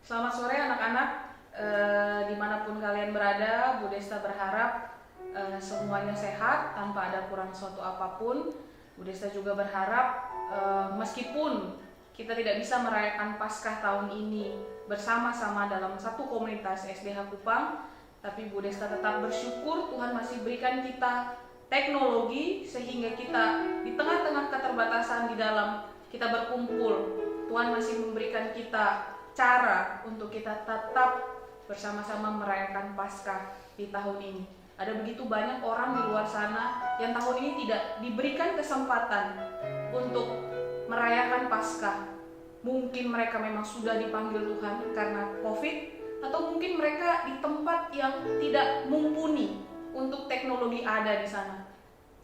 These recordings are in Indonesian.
Selamat sore anak-anak, dimanapun kalian berada. Bu Desta berharap semuanya sehat tanpa ada kurang suatu apapun. Bu Desta juga berharap meskipun kita tidak bisa merayakan Paskah tahun ini bersama-sama dalam satu komunitas SDH Kupang, tapi Bu Desta tetap bersyukur Tuhan masih berikan kita teknologi sehingga kita di tengah-tengah keterbatasan di dalam kita berkumpul, Tuhan masih memberikan kita cara untuk kita tetap bersama-sama merayakan Paskah di tahun ini. Ada begitu banyak orang di luar sana yang tahun ini tidak diberikan kesempatan untuk merayakan Paskah. Mungkin mereka memang sudah dipanggil Tuhan karena COVID, atau mungkin mereka di tempat yang tidak mumpuni untuk teknologi ada di sana.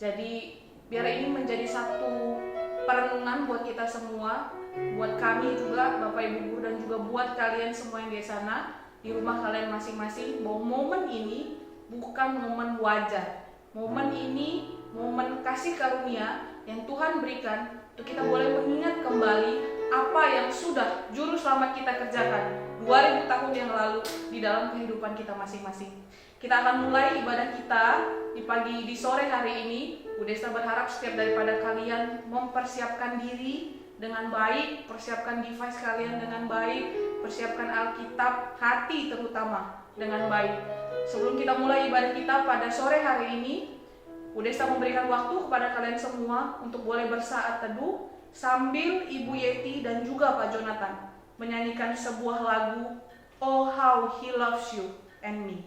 Jadi biar ini menjadi satu perenungan buat kita semua, buat kami juga, Bapak Ibu Guru, dan juga buat kalian semua yang di sana, di rumah kalian masing-masing, bahwa momen ini bukan momen wajar. Momen ini momen kasih karunia yang Tuhan berikan untuk kita boleh mengingat kembali apa yang sudah juru selamat kita kerjakan 2000 tahun yang lalu di dalam kehidupan kita masing-masing. Kita akan mulai ibadah kita di sore hari ini. Bu Desta berharap setiap daripada kalian mempersiapkan diri dengan baik, persiapkan device kalian dengan baik, persiapkan Alkitab, hati terutama dengan baik. Sebelum kita mulai ibadah kita pada sore hari ini, Bu Desta memberikan waktu kepada kalian semua untuk boleh bersaat teduh sambil Ibu Yeti dan juga Pak Jonathan menyanyikan sebuah lagu, Oh How He Loves You and Me.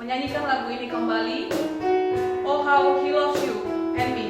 Menyanyikan lagu ini kembali, Oh How He Loves You and Me.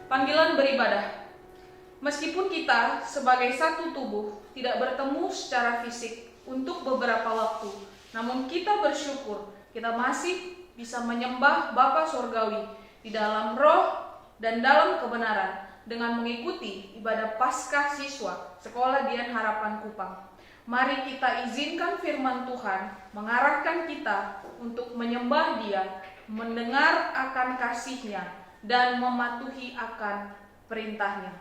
Panggilan beribadah. Meskipun kita sebagai satu tubuh tidak bertemu secara fisik untuk beberapa waktu, namun kita bersyukur kita masih bisa menyembah Bapa Surgawi di dalam roh dan dalam kebenaran dengan mengikuti ibadah Paskah siswa Sekolah Dian Harapan Kupang. Mari kita izinkan firman Tuhan mengarahkan kita untuk menyembah Dia, mendengar akan kasih-Nya, dan mematuhi akan perintah-Nya.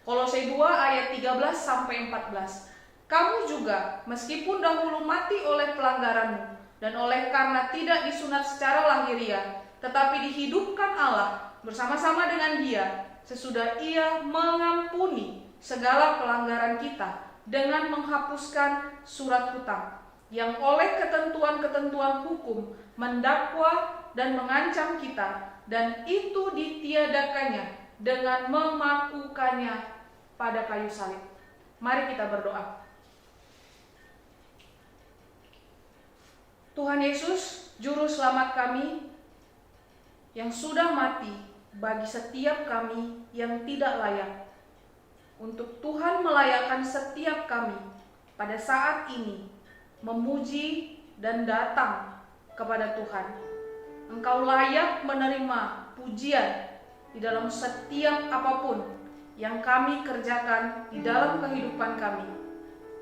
Kolose 2 ayat 13-14. Kamu juga, meskipun dahulu mati oleh pelanggaranmu dan oleh karena tidak disunat secara lahiriah, tetapi dihidupkan Allah bersama-sama dengan Dia, sesudah Ia mengampuni segala pelanggaran kita dengan menghapuskan surat hutang yang oleh ketentuan-ketentuan hukum mendakwa dan mengancam kita, dan itu ditiadakannya dengan memakukannya pada kayu salib. Mari kita berdoa. Tuhan Yesus, Juru Selamat kami yang sudah mati bagi setiap kami yang tidak layak, untuk Tuhan melayakkan setiap kami pada saat ini memuji dan datang kepada Tuhan. Engkau layak menerima pujian di dalam setiap apapun yang kami kerjakan di dalam kehidupan kami.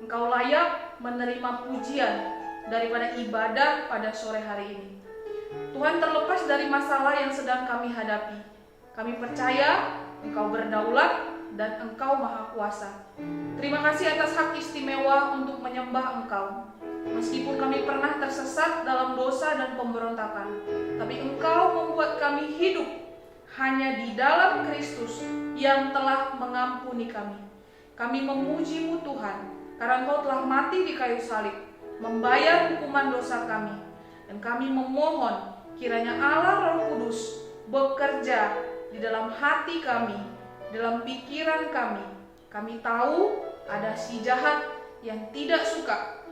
Engkau layak menerima pujian daripada ibadah pada sore hari ini. Tuhan, terlepas dari masalah yang sedang kami hadapi, kami percaya Engkau berdaulat dan Engkau Maha Kuasa. Terima kasih atas hak istimewa untuk menyembah Engkau. Meskipun kami pernah tersesat dalam dosa dan pemberontakan, tapi Engkau membuat kami hidup hanya di dalam Kristus yang telah mengampuni kami. Kami memuji-Mu Tuhan, karena Engkau telah mati di kayu salib, membayar hukuman dosa kami. Dan kami memohon kiranya Allah Roh Kudus bekerja di dalam hati kami, dalam pikiran kami. Kami tahu ada si jahat yang tidak suka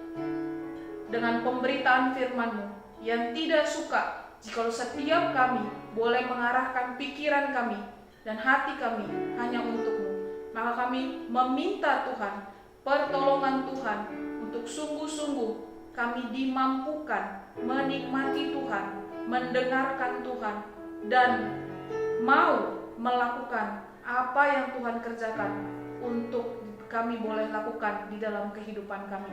dengan pemberitaan firman-Mu, yang tidak suka jika setiap kami boleh mengarahkan pikiran kami dan hati kami hanya untuk-Mu. Maka kami meminta Tuhan, pertolongan Tuhan, untuk sungguh-sungguh kami dimampukan menikmati Tuhan, mendengarkan Tuhan, dan mau melakukan apa yang Tuhan kerjakan untuk kami boleh lakukan di dalam kehidupan kami.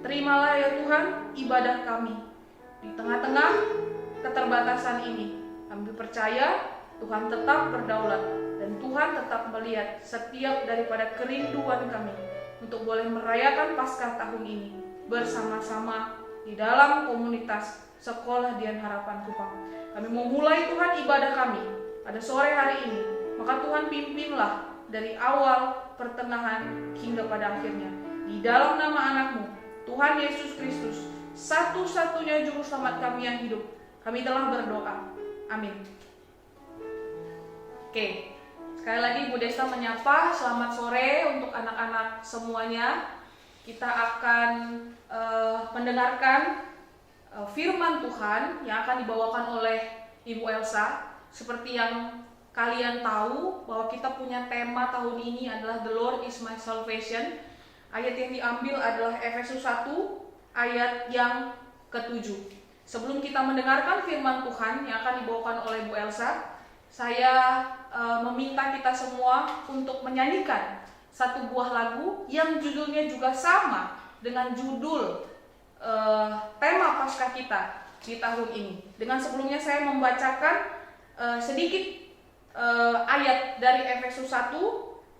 Terimalah ya Tuhan ibadah kami di tengah-tengah keterbatasan ini. Kami percaya Tuhan tetap berdaulat dan Tuhan tetap melihat setiap daripada kerinduan kami untuk boleh merayakan Paskah tahun ini bersama-sama di dalam komunitas Sekolah Dian Harapan Kupang. Kami memulai Tuhan ibadah kami pada sore hari ini. Maka Tuhan pimpinlah dari awal, pertengahan, hingga pada akhirnya. Di dalam nama anak-Mu, Tuhan Yesus Kristus, satu-satunya Juru Selamat kami yang hidup, kami telah berdoa. Amin. Oke, sekali lagi Bu Desta menyapa, selamat sore untuk anak-anak semuanya. Kita akan mendengarkan firman Tuhan yang akan dibawakan oleh Ibu Elsa. Seperti yang kalian tahu bahwa kita punya tema tahun ini adalah The Lord is my salvation. Ayat yang diambil adalah Efesus 1 ayat yang ke-7. Sebelum kita mendengarkan firman Tuhan yang akan dibawakan oleh Bu Elsa, saya meminta kita semua untuk menyanyikan satu buah lagu yang judulnya juga sama dengan judul tema Paskah kita di tahun ini. Dengan sebelumnya saya membacakan sedikit ayat dari Efesus 1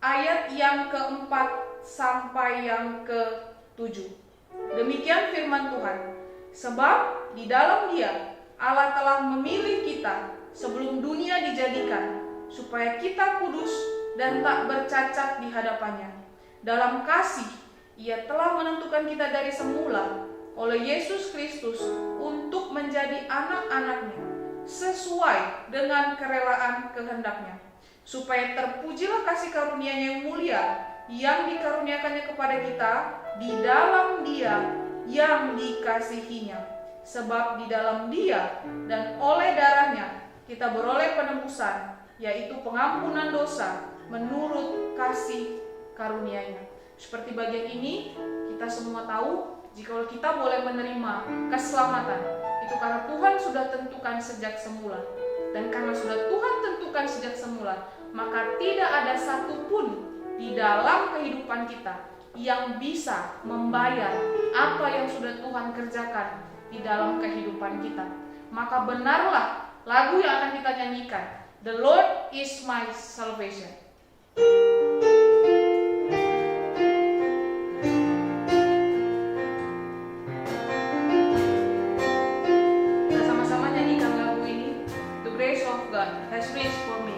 ayat yang ke-4 sampai yang ke-7. Demikian firman Tuhan. Sebab di dalam Dia Allah telah memilih kita sebelum dunia dijadikan, supaya kita kudus dan tak bercacat di hadapannya. Dalam kasih Ia telah menentukan kita dari semula oleh Yesus Kristus untuk menjadi anak-anak-Nya sesuai dengan kerelaan kehendak-Nya, supaya terpujilah kasih karunia-Nya yang mulia yang dikaruniakannya kepada kita di dalam Dia yang dikasihinya. Sebab di dalam Dia dan oleh darah-Nya kita beroleh penebusan, yaitu pengampunan dosa menurut kasih karunia-Nya. Seperti bagian ini, kita semua tahu jika kita boleh menerima keselamatan, itu karena Tuhan sudah tentukan sejak semula. Dan karena sudah Tuhan tentukan sejak semula, maka tidak ada satupun di dalam kehidupan kita yang bisa membayar apa yang sudah Tuhan kerjakan di dalam kehidupan kita. Maka benarlah lagu yang akan kita nyanyikan, The Lord is my salvation. Kita sama-sama nyanyikan lagu ini, The grace of God has reached for me.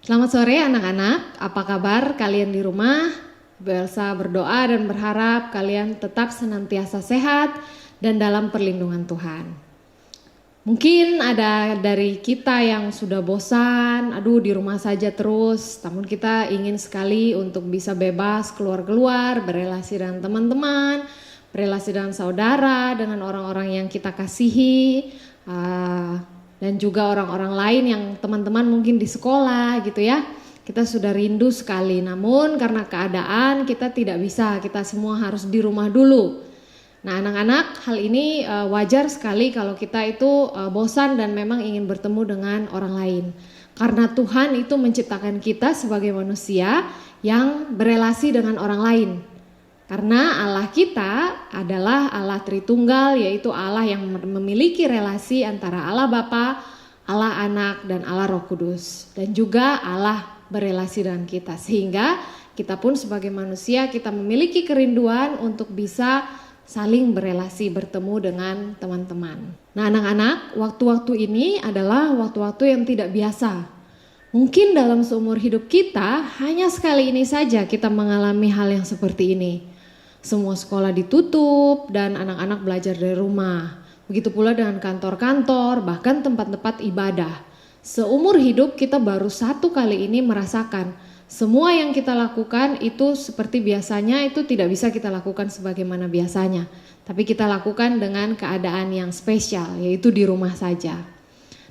Selamat sore anak-anak, apa kabar kalian di rumah? Belsa berdoa dan berharap kalian tetap senantiasa sehat dan dalam perlindungan Tuhan. Mungkin ada dari kita yang sudah bosan, di rumah saja terus, namun kita ingin sekali untuk bisa bebas keluar-keluar, berelasi dengan teman-teman, berelasi dengan saudara, dengan orang-orang yang kita kasihi, dan juga orang-orang lain yang teman-teman mungkin di sekolah gitu ya. Kita sudah rindu sekali, namun karena keadaan kita tidak bisa, kita semua harus di rumah dulu. Nah anak-anak, hal ini wajar sekali kalau kita itu bosan dan memang ingin bertemu dengan orang lain. Karena Tuhan itu menciptakan kita sebagai manusia yang berelasi dengan orang lain. Karena Allah kita adalah Allah Tritunggal, yaitu Allah yang memiliki relasi antara Allah Bapa, Allah Anak, dan Allah Roh Kudus. Dan juga Allah berelasi dengan kita. Sehingga kita pun sebagai manusia kita memiliki kerinduan untuk bisa saling berelasi, bertemu dengan teman-teman. Nah anak-anak, waktu-waktu ini adalah waktu-waktu yang tidak biasa. Mungkin dalam seumur hidup kita hanya sekali ini saja kita mengalami hal yang seperti ini. Semua sekolah ditutup dan anak-anak belajar dari rumah. Begitu pula dengan kantor-kantor, bahkan tempat-tempat ibadah. Seumur hidup kita baru satu kali ini merasakan semua yang kita lakukan itu seperti biasanya itu tidak bisa kita lakukan sebagaimana biasanya. Tapi kita lakukan dengan keadaan yang spesial, yaitu di rumah saja.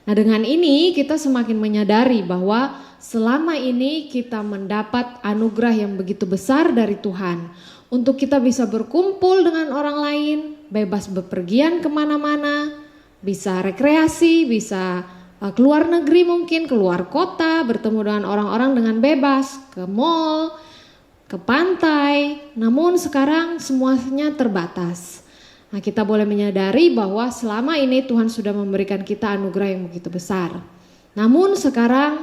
Nah dengan ini kita semakin menyadari bahwa selama ini kita mendapat anugerah yang begitu besar dari Tuhan. Untuk kita bisa berkumpul dengan orang lain, bebas bepergian kemana-mana, bisa rekreasi, bisa keluar negeri mungkin, keluar kota, bertemu dengan orang-orang dengan bebas, ke mall, ke pantai. Namun sekarang semuanya terbatas. Nah kita boleh menyadari bahwa selama ini Tuhan sudah memberikan kita anugerah yang begitu besar. Namun sekarang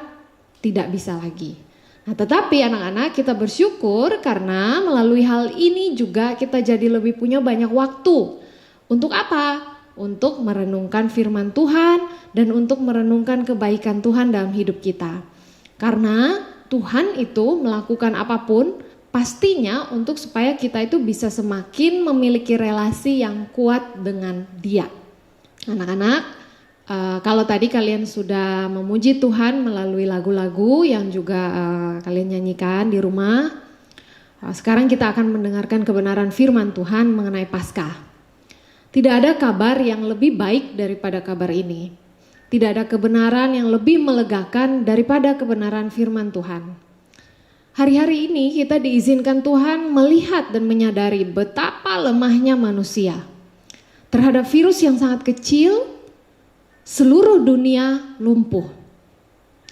tidak bisa lagi. Nah tetapi anak-anak kita bersyukur karena melalui hal ini juga kita jadi lebih punya banyak waktu. Untuk apa? Untuk merenungkan firman Tuhan dan untuk merenungkan kebaikan Tuhan dalam hidup kita. Karena Tuhan itu melakukan apapun pastinya untuk supaya kita itu bisa semakin memiliki relasi yang kuat dengan Dia. Anak-anak, kalau tadi kalian sudah memuji Tuhan melalui lagu-lagu yang juga kalian nyanyikan di rumah, sekarang kita akan mendengarkan kebenaran firman Tuhan mengenai Paskah. Tidak ada kabar yang lebih baik daripada kabar ini. Tidak ada kebenaran yang lebih melegakan daripada kebenaran firman Tuhan. Hari-hari ini kita diizinkan Tuhan melihat dan menyadari betapa lemahnya manusia. Terhadap virus yang sangat kecil, seluruh dunia lumpuh.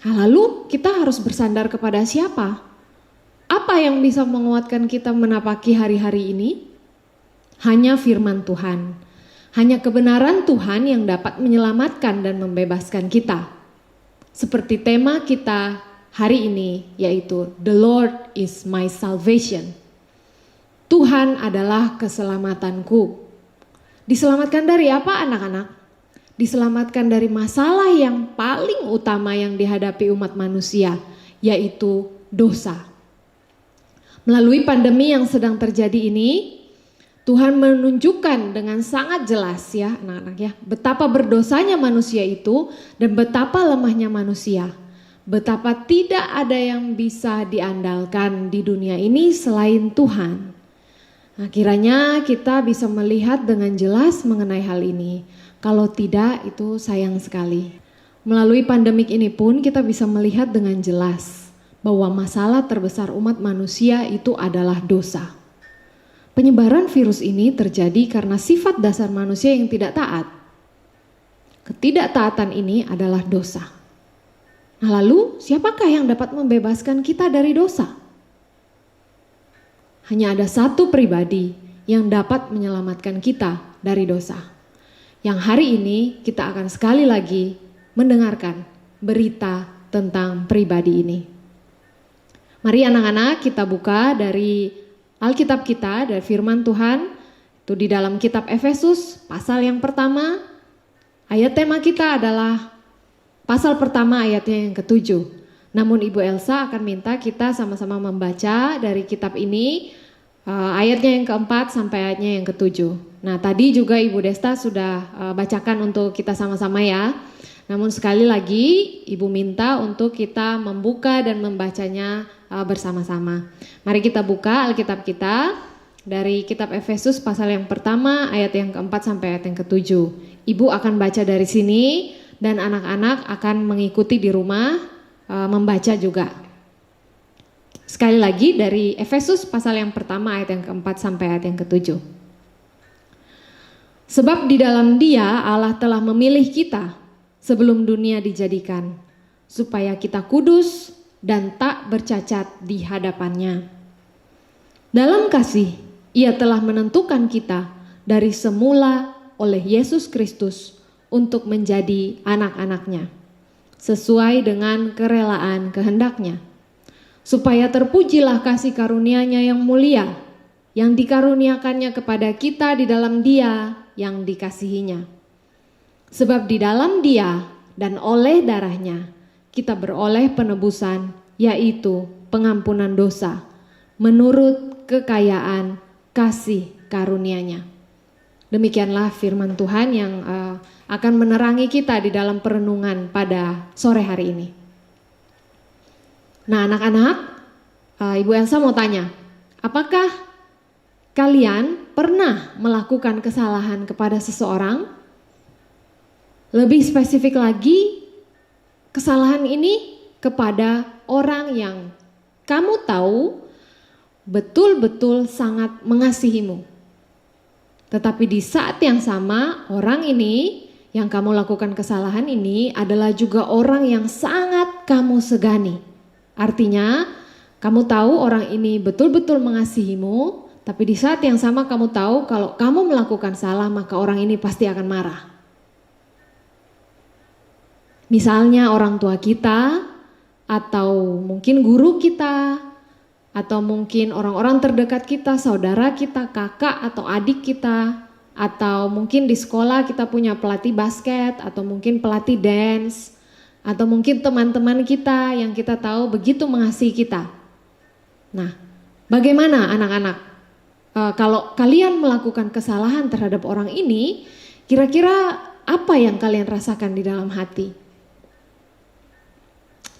Lalu kita harus bersandar kepada siapa? Apa yang bisa menguatkan kita menapaki hari-hari ini? Hanya firman Tuhan. Hanya kebenaran Tuhan yang dapat menyelamatkan dan membebaskan kita. Seperti tema kita hari ini, yaitu The Lord is my salvation. Tuhan adalah keselamatanku. Diselamatkan dari apa anak-anak? Diselamatkan dari masalah yang paling utama yang dihadapi umat manusia, yaitu dosa. Melalui pandemi yang sedang terjadi ini, Tuhan menunjukkan dengan sangat jelas ya anak-anak ya, betapa berdosanya manusia itu dan betapa lemahnya manusia. Betapa tidak ada yang bisa diandalkan di dunia ini selain Tuhan. Nah, kiranya kita bisa melihat dengan jelas mengenai hal ini. Kalau tidak itu sayang sekali. Melalui pandemik ini pun kita bisa melihat dengan jelas bahwa masalah terbesar umat manusia itu adalah dosa. Penyebaran virus ini terjadi karena sifat dasar manusia yang tidak taat. Ketidaktaatan ini adalah dosa. Nah lalu siapakah yang dapat membebaskan kita dari dosa? Hanya ada satu pribadi yang dapat menyelamatkan kita dari dosa. Yang hari ini kita akan sekali lagi mendengarkan berita tentang pribadi ini. Mari anak-anak kita buka dari Alkitab kita, dari firman Tuhan. Itu di dalam kitab Efesus pasal yang pertama. Ayat tema kita adalah pasal pertama ayatnya yang ke-7. Namun Ibu Elsa akan minta kita sama-sama membaca dari kitab ini ayatnya yang keempat sampai ayatnya yang ketujuh. Nah, tadi juga Ibu Desta sudah bacakan untuk kita sama-sama ya. Namun sekali lagi Ibu minta untuk kita membuka dan membacanya bersama-sama. Mari kita buka Alkitab kita dari kitab Efesus pasal yang pertama ayat yang keempat sampai ayat yang ketujuh. Ibu akan baca dari sini dan anak-anak akan mengikuti di rumah membaca juga. Sekali lagi dari Efesus pasal yang pertama ayat yang keempat sampai ayat yang ketujuh. Sebab di dalam Dia Allah telah memilih kita sebelum dunia dijadikan, supaya kita kudus dan tak bercacat di hadapannya. Dalam kasih, Ia telah menentukan kita dari semula oleh Yesus Kristus untuk menjadi anak-anak-Nya, sesuai dengan kerelaan kehendak-Nya, supaya terpujilah kasih karunia-Nya yang mulia, yang dikaruniakannya kepada kita di dalam Dia yang dikasihinya. Sebab di dalam Dia dan oleh darah-Nya kita beroleh penebusan, yaitu pengampunan dosa, menurut kekayaan kasih karunia-Nya. Demikianlah firman Tuhan yang akan menerangi kita di dalam perenungan pada sore hari ini. Nah, anak-anak, Ibu Elsa mau tanya, apakah kalian pernah melakukan kesalahan kepada seseorang? Lebih spesifik lagi, kesalahan ini kepada orang yang kamu tahu betul-betul sangat mengasihimu. Tetapi di saat yang sama, orang ini yang kamu lakukan kesalahan ini adalah juga orang yang sangat kamu segani. Artinya, kamu tahu orang ini betul-betul mengasihimu, tapi di saat yang sama kamu tahu kalau kamu melakukan salah, maka orang ini pasti akan marah. Misalnya orang tua kita, atau mungkin guru kita, atau mungkin orang-orang terdekat kita, saudara kita, kakak atau adik kita, atau mungkin di sekolah kita punya pelatih basket, atau mungkin pelatih dance, atau mungkin teman-teman kita yang kita tahu begitu mengasihi kita. Nah, bagaimana anak-anak? Kalau kalian melakukan kesalahan terhadap orang ini, kira-kira apa yang kalian rasakan di dalam hati?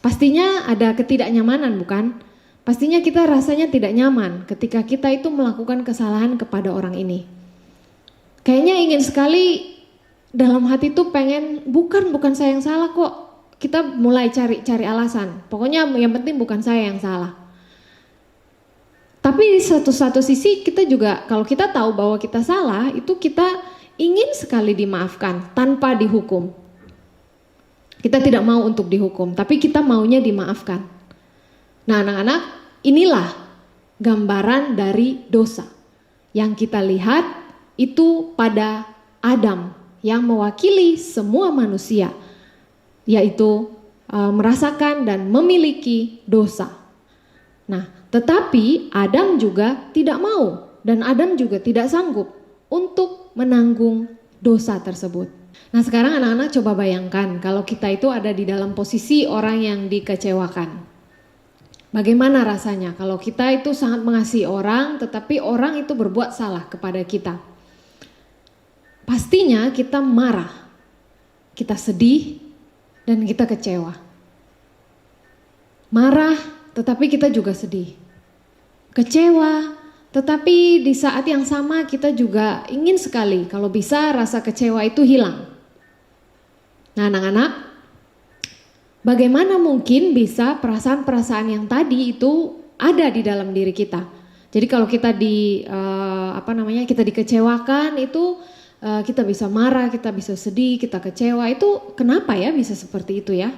Pastinya ada ketidaknyamanan, bukan? Pastinya kita rasanya tidak nyaman ketika kita itu melakukan kesalahan kepada orang ini. Kayaknya ingin sekali dalam hati tuh pengen, bukan saya yang salah kok. Kita mulai cari alasan. Pokoknya yang penting bukan saya yang salah. Tapi di satu sisi kita juga, kalau kita tahu bahwa kita salah, itu kita ingin sekali dimaafkan tanpa dihukum. Kita tidak mau untuk dihukum, tapi kita maunya dimaafkan. Nah, anak-anak, inilah gambaran dari dosa yang kita lihat itu pada Adam yang mewakili semua manusia, yaitu merasakan dan memiliki dosa. Nah, tetapi Adam juga tidak mau dan Adam juga tidak sanggup untuk menanggung dosa tersebut. Nah, sekarang anak-anak coba bayangkan kalau kita itu ada di dalam posisi orang yang dikecewakan. Bagaimana rasanya kalau kita itu sangat mengasihi orang, tetapi orang itu berbuat salah kepada kita? Pastinya kita marah, kita sedih, dan kita kecewa. Marah, tetapi kita juga sedih. Kecewa, tetapi di saat yang sama kita juga ingin sekali kalau bisa rasa kecewa itu hilang. Nah, anak-anak, bagaimana mungkin bisa perasaan-perasaan yang tadi itu ada di dalam diri kita? Jadi kalau kita kita dikecewakan itu kita bisa marah, kita bisa sedih, kita kecewa. Itu kenapa ya bisa seperti itu ya?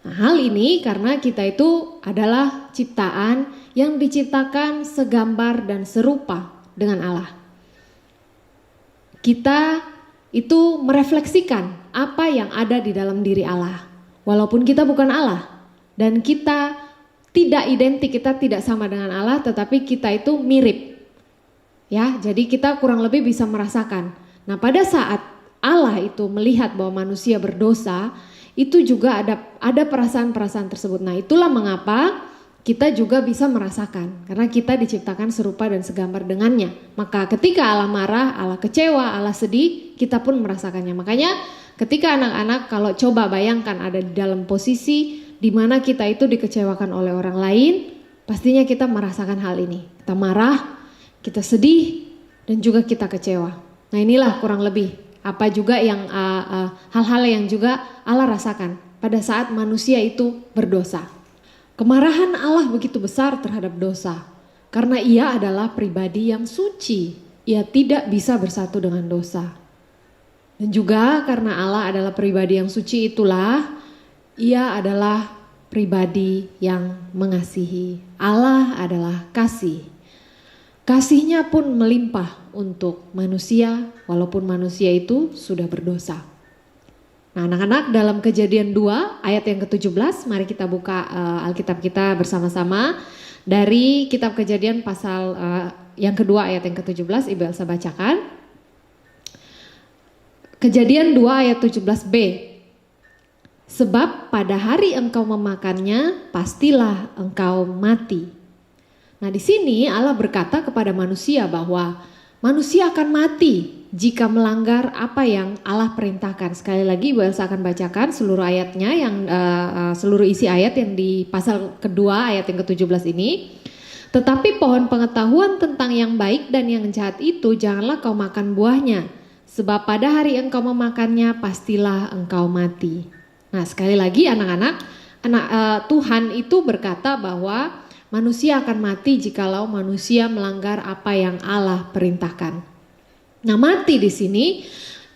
Nah, hal ini karena kita itu adalah ciptaan yang diciptakan segambar dan serupa dengan Allah. Kita itu merefleksikan apa yang ada di dalam diri Allah. Walaupun kita bukan Allah dan kita tidak identik, kita tidak sama dengan Allah, tetapi kita itu mirip. Ya, jadi kita kurang lebih bisa merasakan. Nah, pada saat Allah itu melihat bahwa manusia berdosa, itu juga ada perasaan-perasaan tersebut. Nah, itulah mengapa kita juga bisa merasakan, karena kita diciptakan serupa dan segambar dengannya. Maka ketika Allah marah, Allah kecewa, Allah sedih, kita pun merasakannya. Makanya ketika anak-anak kalau coba bayangkan ada di dalam posisi di mana kita itu dikecewakan oleh orang lain, pastinya kita merasakan hal ini. Kita marah, kita sedih, dan juga kita kecewa. Nah, inilah kurang lebih apa juga yang hal-hal yang juga Allah rasakan pada saat manusia itu berdosa. Kemarahan Allah begitu besar terhadap dosa karena ia adalah pribadi yang suci. Ia tidak bisa bersatu dengan dosa. Dan juga karena Allah adalah pribadi yang suci, itulah ia adalah pribadi yang mengasihi. Allah adalah kasih. Kasihnya pun melimpah untuk manusia walaupun manusia itu sudah berdosa. Nah, anak-anak, dalam Kejadian 2 ayat yang ke-17, mari kita buka Alkitab kita bersama-sama dari kitab Kejadian pasal yang kedua ayat yang ke-17, Ibu Elsa bacakan. Kejadian 2 ayat 17b. Sebab pada hari engkau memakannya, pastilah engkau mati. Nah, di sini Allah berkata kepada manusia bahwa manusia akan mati jika melanggar apa yang Allah perintahkan. Sekali lagi Ibu Elsa akan bacakan seluruh ayatnya, yang seluruh isi ayat yang di pasal kedua ayat yang ke-17 ini. Tetapi pohon pengetahuan tentang yang baik dan yang jahat itu janganlah kau makan buahnya, sebab pada hari engkau memakannya pastilah engkau mati. Nah, sekali lagi anak-anak, Tuhan itu berkata bahwa manusia akan mati jikalau manusia melanggar apa yang Allah perintahkan. Nah, mati di sini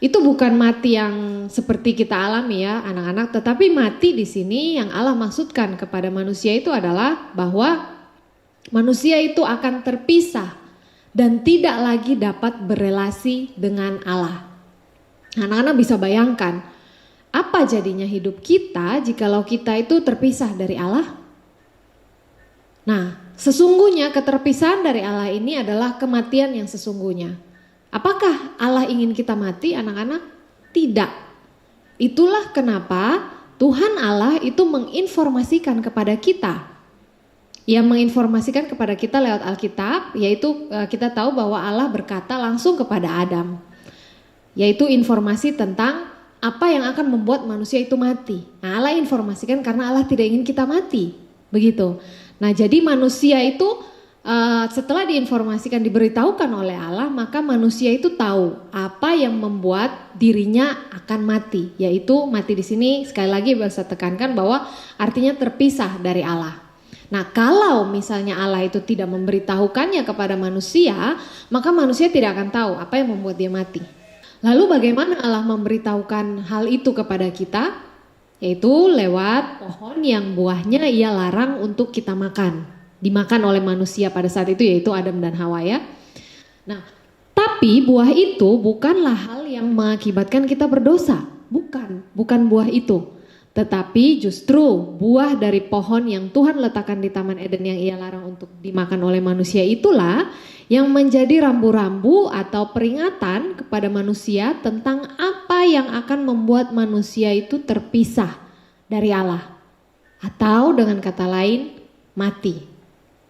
itu bukan mati yang seperti kita alami ya anak-anak, tetapi mati di sini yang Allah maksudkan kepada manusia itu adalah bahwa manusia itu akan terpisah dan tidak lagi dapat berelasi dengan Allah. Anak-anak bisa bayangkan apa jadinya hidup kita jikalau kita itu terpisah dari Allah? Nah, sesungguhnya keterpisahan dari Allah ini adalah kematian yang sesungguhnya. Apakah Allah ingin kita mati, anak-anak? Tidak. Itulah kenapa Tuhan Allah itu menginformasikan kepada kita. Ia menginformasikan kepada kita lewat Alkitab, yaitu kita tahu bahwa Allah berkata langsung kepada Adam. Yaitu informasi tentang apa yang akan membuat manusia itu mati. Nah, Allah informasikan karena Allah tidak ingin kita mati. Begitu. Nah, jadi manusia itu setelah diinformasikan, diberitahukan oleh Allah, maka manusia itu tahu apa yang membuat dirinya akan mati, yaitu mati di sini sekali lagi bisa tekankan bahwa artinya terpisah dari Allah. Nah, kalau misalnya Allah itu tidak memberitahukannya kepada manusia, maka manusia tidak akan tahu apa yang membuat dia mati. Lalu bagaimana Allah memberitahukan hal itu kepada kita? Yaitu lewat pohon yang buahnya ia larang untuk kita makan. Dimakan oleh manusia pada saat itu, yaitu Adam dan Hawa ya. Nah, tapi buah itu bukanlah hal yang mengakibatkan kita berdosa. Bukan buah itu. Tetapi justru buah dari pohon yang Tuhan letakkan di Taman Eden yang ia larang untuk dimakan oleh manusia itulah yang menjadi rambu-rambu atau peringatan kepada manusia tentang apa yang akan membuat manusia itu terpisah dari Allah. Atau dengan kata lain, mati.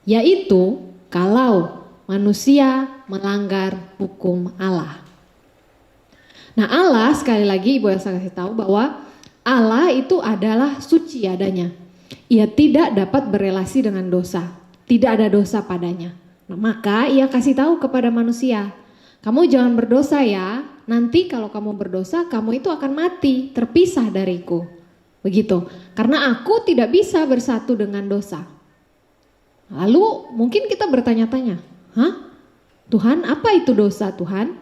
Yaitu kalau manusia melanggar hukum Allah. Nah, Allah sekali lagi Ibu Elsa kasih tahu bahwa Allah itu adalah suci adanya. Ia tidak dapat berelasi dengan dosa. Tidak ada dosa padanya. Nah, maka ia kasih tahu kepada manusia, kamu jangan berdosa ya. Nanti kalau kamu berdosa, kamu itu akan mati, terpisah dariku. Begitu. Karena aku tidak bisa bersatu dengan dosa. Lalu mungkin kita bertanya-tanya, Tuhan, apa itu dosa Tuhan?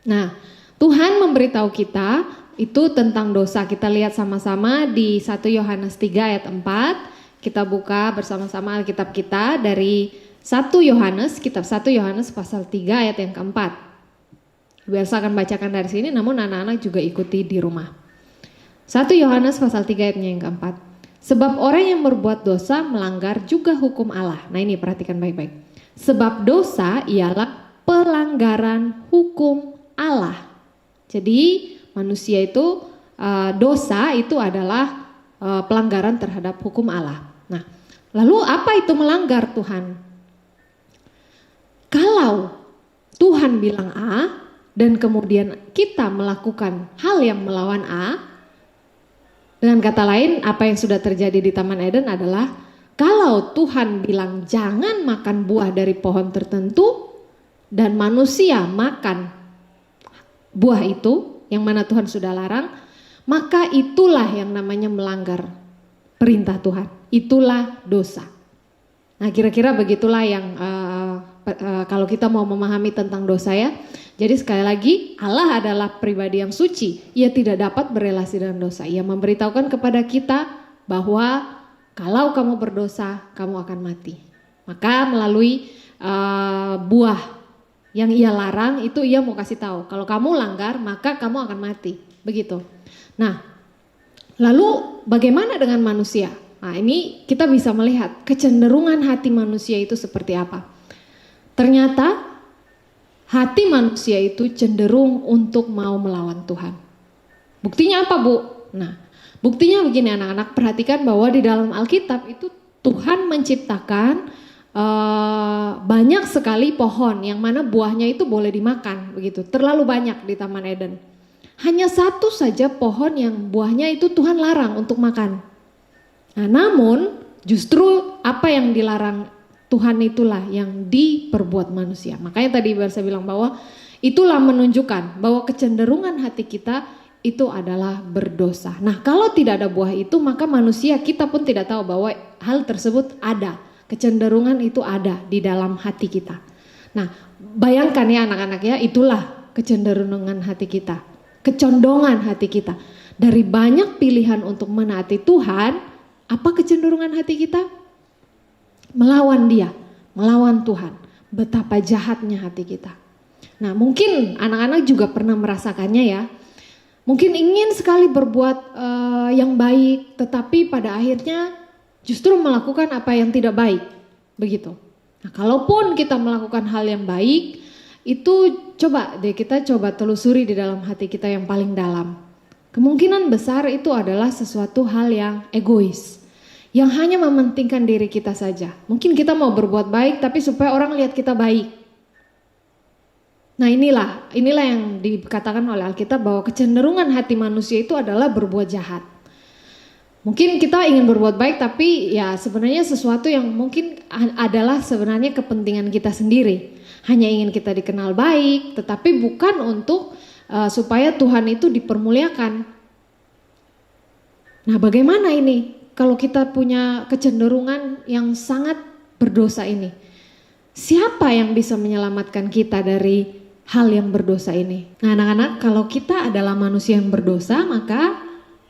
Nah, Tuhan memberitahu kita itu tentang dosa. Kita lihat sama-sama di 1 Yohanes 3 ayat 4. Kita buka bersama-sama Alkitab kita dari 1 Yohanes, kitab 1 Yohanes pasal 3 ayat yang keempat. Biasa akan bacakan dari sini, namun anak-anak juga ikuti di rumah. 1 Yohanes pasal 3 ayatnya yang keempat. Sebab orang yang berbuat dosa melanggar juga hukum Allah. Nah, ini perhatikan baik-baik. Sebab dosa ialah pelanggaran hukum Allah. Jadi manusia itu dosa itu adalah pelanggaran terhadap hukum Allah. Nah, lalu apa itu melanggar Tuhan? Kalau Tuhan bilang A dan kemudian kita melakukan hal yang melawan A, dengan kata lain apa yang sudah terjadi di Taman Eden adalah kalau Tuhan bilang jangan makan buah dari pohon tertentu dan manusia makan buah itu yang mana Tuhan sudah larang, maka itulah yang namanya melanggar perintah Tuhan. Itulah dosa. Nah, kira-kira begitulah yang kalau kita mau memahami tentang dosa ya. Jadi sekali lagi, Allah adalah pribadi yang suci. Ia tidak dapat berelasi dengan dosa. Ia memberitahukan kepada kita bahwa kalau kamu berdosa, kamu akan mati. Maka melalui buah yang ia larang itu ia mau kasih tahu. Kalau kamu langgar, maka kamu akan mati. Begitu. Nah, lalu bagaimana dengan manusia? Nah, ini kita bisa melihat kecenderungan hati manusia itu seperti apa. Ternyata hati manusia itu cenderung untuk mau melawan Tuhan. Buktinya apa, Bu? Nah, buktinya begini anak-anak, perhatikan bahwa di dalam Alkitab itu Tuhan menciptakan banyak sekali pohon yang mana buahnya itu boleh dimakan, begitu. Terlalu banyak di Taman Eden. Hanya satu saja pohon yang buahnya itu Tuhan larang untuk makan. Nah, namun justru apa yang dilarang Tuhan itulah yang diperbuat manusia. Makanya tadi saya bilang bahwa itulah menunjukkan bahwa kecenderungan hati kita itu adalah berdosa. Nah, kalau tidak ada buah itu maka manusia kita pun tidak tahu bahwa hal tersebut ada. Kecenderungan itu ada di dalam hati kita. Nah, bayangkan ya anak-anak ya, itulah kecenderungan hati kita. Kecondongan hati kita. Dari banyak pilihan untuk menaati Tuhan, apa kecenderungan hati kita? Melawan Dia, melawan Tuhan. Betapa jahatnya hati kita. Nah, mungkin anak-anak juga pernah merasakannya ya. Mungkin ingin sekali berbuat yang baik, tetapi pada akhirnya justru melakukan apa yang tidak baik. Begitu. Nah, kalaupun kita melakukan hal yang baik, itu kita coba telusuri di dalam hati kita yang paling dalam. Kemungkinan besar itu adalah sesuatu hal yang egois, yang hanya mementingkan diri kita saja. Mungkin kita mau berbuat baik tapi supaya orang lihat kita baik. Nah, inilah yang dikatakan oleh Alkitab bahwa kecenderungan hati manusia itu adalah berbuat jahat. Mungkin kita ingin berbuat baik tapi ya sebenarnya sesuatu yang mungkin adalah sebenarnya kepentingan kita sendiri. Hanya ingin kita dikenal baik, tetapi bukan untuk supaya Tuhan itu dipermuliakan. Nah, bagaimana ini kalau kita punya kecenderungan yang sangat berdosa ini? Siapa yang bisa menyelamatkan kita dari hal yang berdosa ini? Nah, anak-anak, kalau kita adalah manusia yang berdosa, maka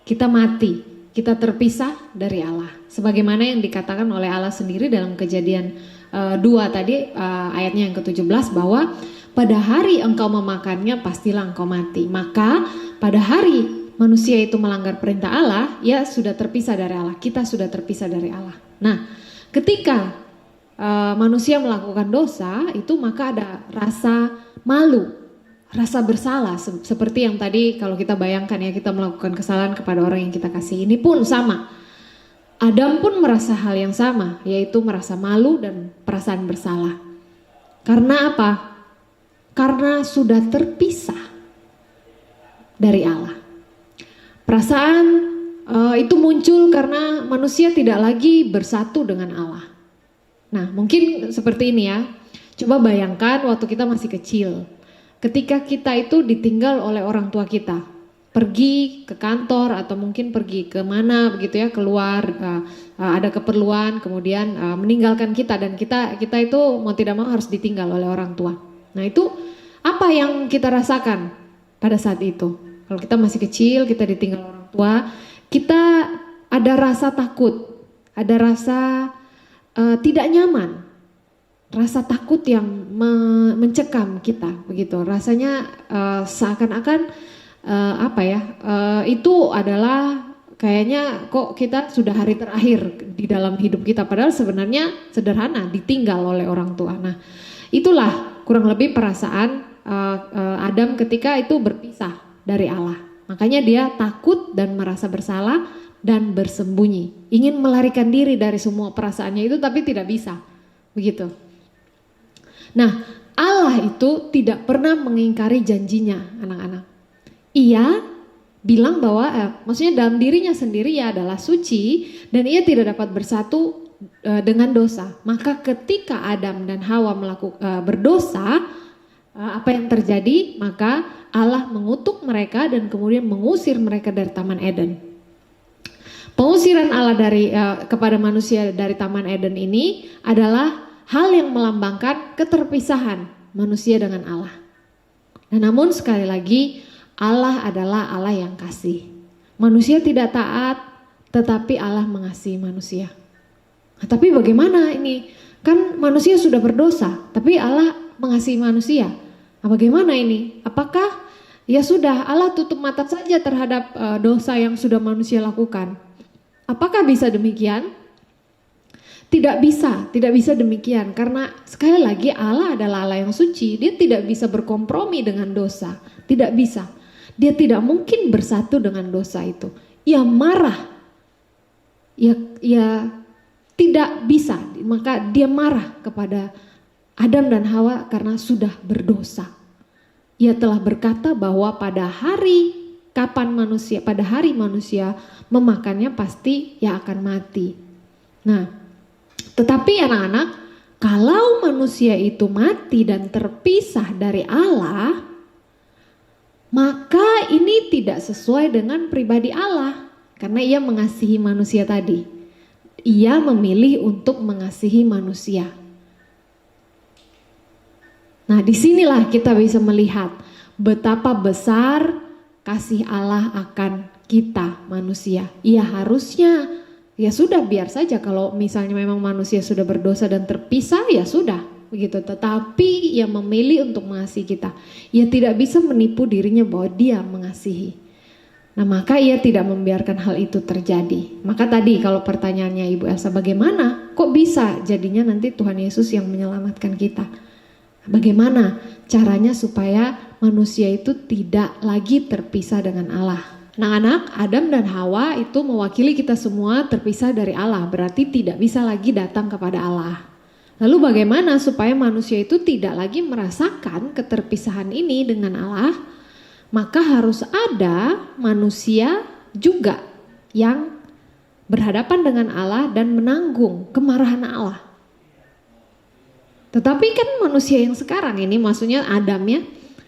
kita mati. Kita terpisah dari Allah. Sebagaimana yang dikatakan oleh Allah sendiri dalam Kejadian 2 tadi ayatnya yang ke-17 bahwa pada hari engkau memakannya pastilah engkau mati. Maka pada hari manusia itu melanggar perintah Allah, ya sudah terpisah dari Allah. Kita sudah terpisah dari Allah. Nah, ketika manusia melakukan dosa itu maka ada rasa malu, rasa bersalah seperti yang tadi kalau kita bayangkan ya, kita melakukan kesalahan kepada orang yang kita kasih. Ini pun sama. Adam pun merasa hal yang sama, yaitu merasa malu dan perasaan bersalah. Karena apa? Karena sudah terpisah dari Allah. Perasaan itu muncul karena manusia tidak lagi bersatu dengan Allah. Nah, mungkin seperti ini ya. Coba bayangkan waktu kita masih kecil. Ketika kita itu ditinggal oleh orang tua kita. Pergi ke kantor atau mungkin pergi ke mana begitu ya, keluar ada keperluan, kemudian meninggalkan kita dan kita itu mau tidak mau harus ditinggal oleh orang tua. Nah, itu apa yang kita rasakan pada saat itu? Kalau kita masih kecil, kita ditinggal orang tua, kita ada rasa takut, ada rasa tidak nyaman, rasa takut yang mencekam kita begitu. Rasanya seakan-akan itu adalah kayaknya kok kita sudah hari terakhir di dalam hidup kita, padahal sebenarnya sederhana, ditinggal oleh orang tua. Nah, itulah kurang lebih perasaan Adam ketika itu berpisah dari Allah. Makanya dia takut dan merasa bersalah dan bersembunyi. Ingin melarikan diri dari semua perasaannya itu tapi tidak bisa. Begitu. Nah, Allah itu tidak pernah mengingkari janjinya, anak-anak. Ia bilang bahwa maksudnya dalam dirinya sendiri ia adalah suci dan ia tidak dapat bersatu dengan dosa. Maka ketika Adam dan Hawa berdosa, apa yang terjadi? Maka Allah mengutuk mereka dan kemudian mengusir mereka dari Taman Eden. Pengusiran Allah kepada manusia dari Taman Eden ini adalah hal yang melambangkan keterpisahan manusia dengan Allah. Nah, namun sekali lagi Allah adalah Allah yang kasih. Manusia tidak taat, tetapi Allah mengasihi manusia. Nah, tapi bagaimana ini? Kan manusia sudah berdosa, tapi Allah mengasihi manusia. Nah, bagaimana ini? Apakah ya sudah Allah tutup mata saja terhadap dosa yang sudah manusia lakukan? Apakah bisa demikian? Tidak bisa demikian, karena sekali lagi Allah adalah Allah yang suci. Dia tidak bisa berkompromi dengan dosa, tidak bisa. Dia tidak mungkin bersatu dengan dosa itu. Ia marah, ia tidak bisa, maka dia marah kepada Adam dan Hawa karena sudah berdosa. Ia telah berkata bahwa pada hari manusia memakannya pasti ia akan mati. Nah, tetapi anak-anak, kalau manusia itu mati dan terpisah dari Allah, maka ini tidak sesuai dengan pribadi Allah. Karena ia mengasihi manusia tadi. Ia memilih untuk mengasihi manusia. Nah, disinilah kita bisa melihat betapa besar kasih Allah akan kita manusia. Ia harusnya ya sudah biar saja kalau misalnya memang manusia sudah berdosa dan terpisah ya sudah begitu. Tetapi ia memilih untuk mengasihi kita. Ia tidak bisa menipu dirinya bahwa dia mengasihi. Nah, maka ia tidak membiarkan hal itu terjadi. Maka tadi kalau pertanyaannya Ibu Elsa, bagaimana kok bisa jadinya nanti Tuhan Yesus yang menyelamatkan kita? Bagaimana caranya supaya manusia itu tidak lagi terpisah dengan Allah? Anak-anak, Adam dan Hawa itu mewakili kita semua terpisah dari Allah, berarti tidak bisa lagi datang kepada Allah. Lalu bagaimana supaya manusia itu tidak lagi merasakan keterpisahan ini dengan Allah? Maka harus ada manusia juga yang berhadapan dengan Allah dan menanggung kemarahan Allah. Tetapi kan manusia yang sekarang ini, maksudnya Adam ya,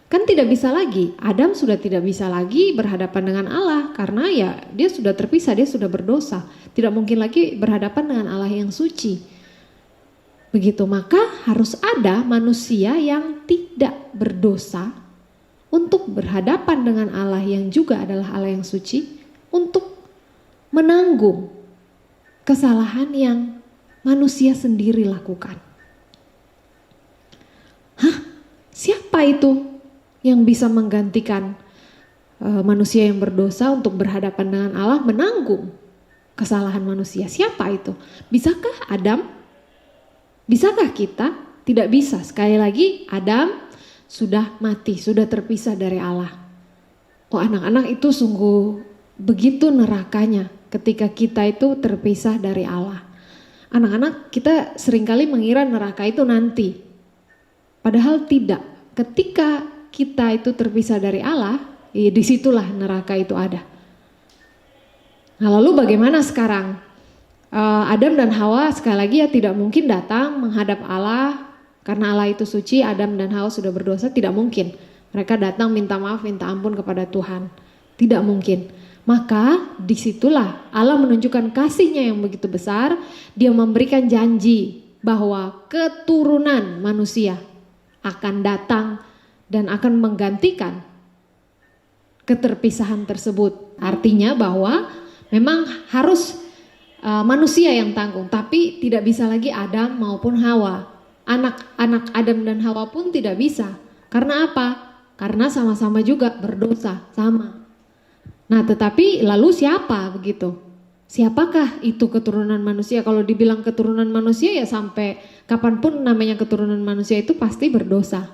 kan tidak bisa lagi. Adam sudah tidak bisa lagi berhadapan dengan Allah karena ya dia sudah terpisah, dia sudah berdosa. Tidak mungkin lagi berhadapan dengan Allah yang suci. Begitu, maka harus ada manusia yang tidak berdosa untuk berhadapan dengan Allah yang juga adalah Allah yang suci, untuk menanggung kesalahan yang manusia sendiri lakukan. Siapa itu yang bisa menggantikan manusia yang berdosa untuk berhadapan dengan Allah menanggung kesalahan manusia? Siapa itu? Bisakah Adam? Bisakah kita? Tidak bisa. Sekali lagi, Adam sudah mati, sudah terpisah dari Allah. Oh, anak-anak, itu sungguh begitu nerakanya ketika kita itu terpisah dari Allah. Anak-anak, kita seringkali mengira neraka itu nanti. Padahal tidak. Ketika kita itu terpisah dari Allah, ya disitulah neraka itu ada. Nah, lalu bagaimana sekarang? Adam dan Hawa sekali lagi ya tidak mungkin datang menghadap Allah karena Allah itu suci. Adam dan Hawa sudah berdosa, tidak mungkin. Mereka datang minta maaf, minta ampun kepada Tuhan. Tidak mungkin. Maka disitulah Allah menunjukkan kasih-Nya yang begitu besar. Dia memberikan janji bahwa keturunan manusia akan datang dan akan menggantikan keterpisahan tersebut. Artinya bahwa memang harus manusia yang tanggung, tapi tidak bisa lagi Adam maupun Hawa. Anak-anak Adam dan Hawa pun tidak bisa. Karena apa? Karena sama-sama juga berdosa, sama. Nah, tetapi lalu siapa begitu? Siapakah itu keturunan manusia? Kalau dibilang keturunan manusia ya sampai kapanpun namanya keturunan manusia itu pasti berdosa.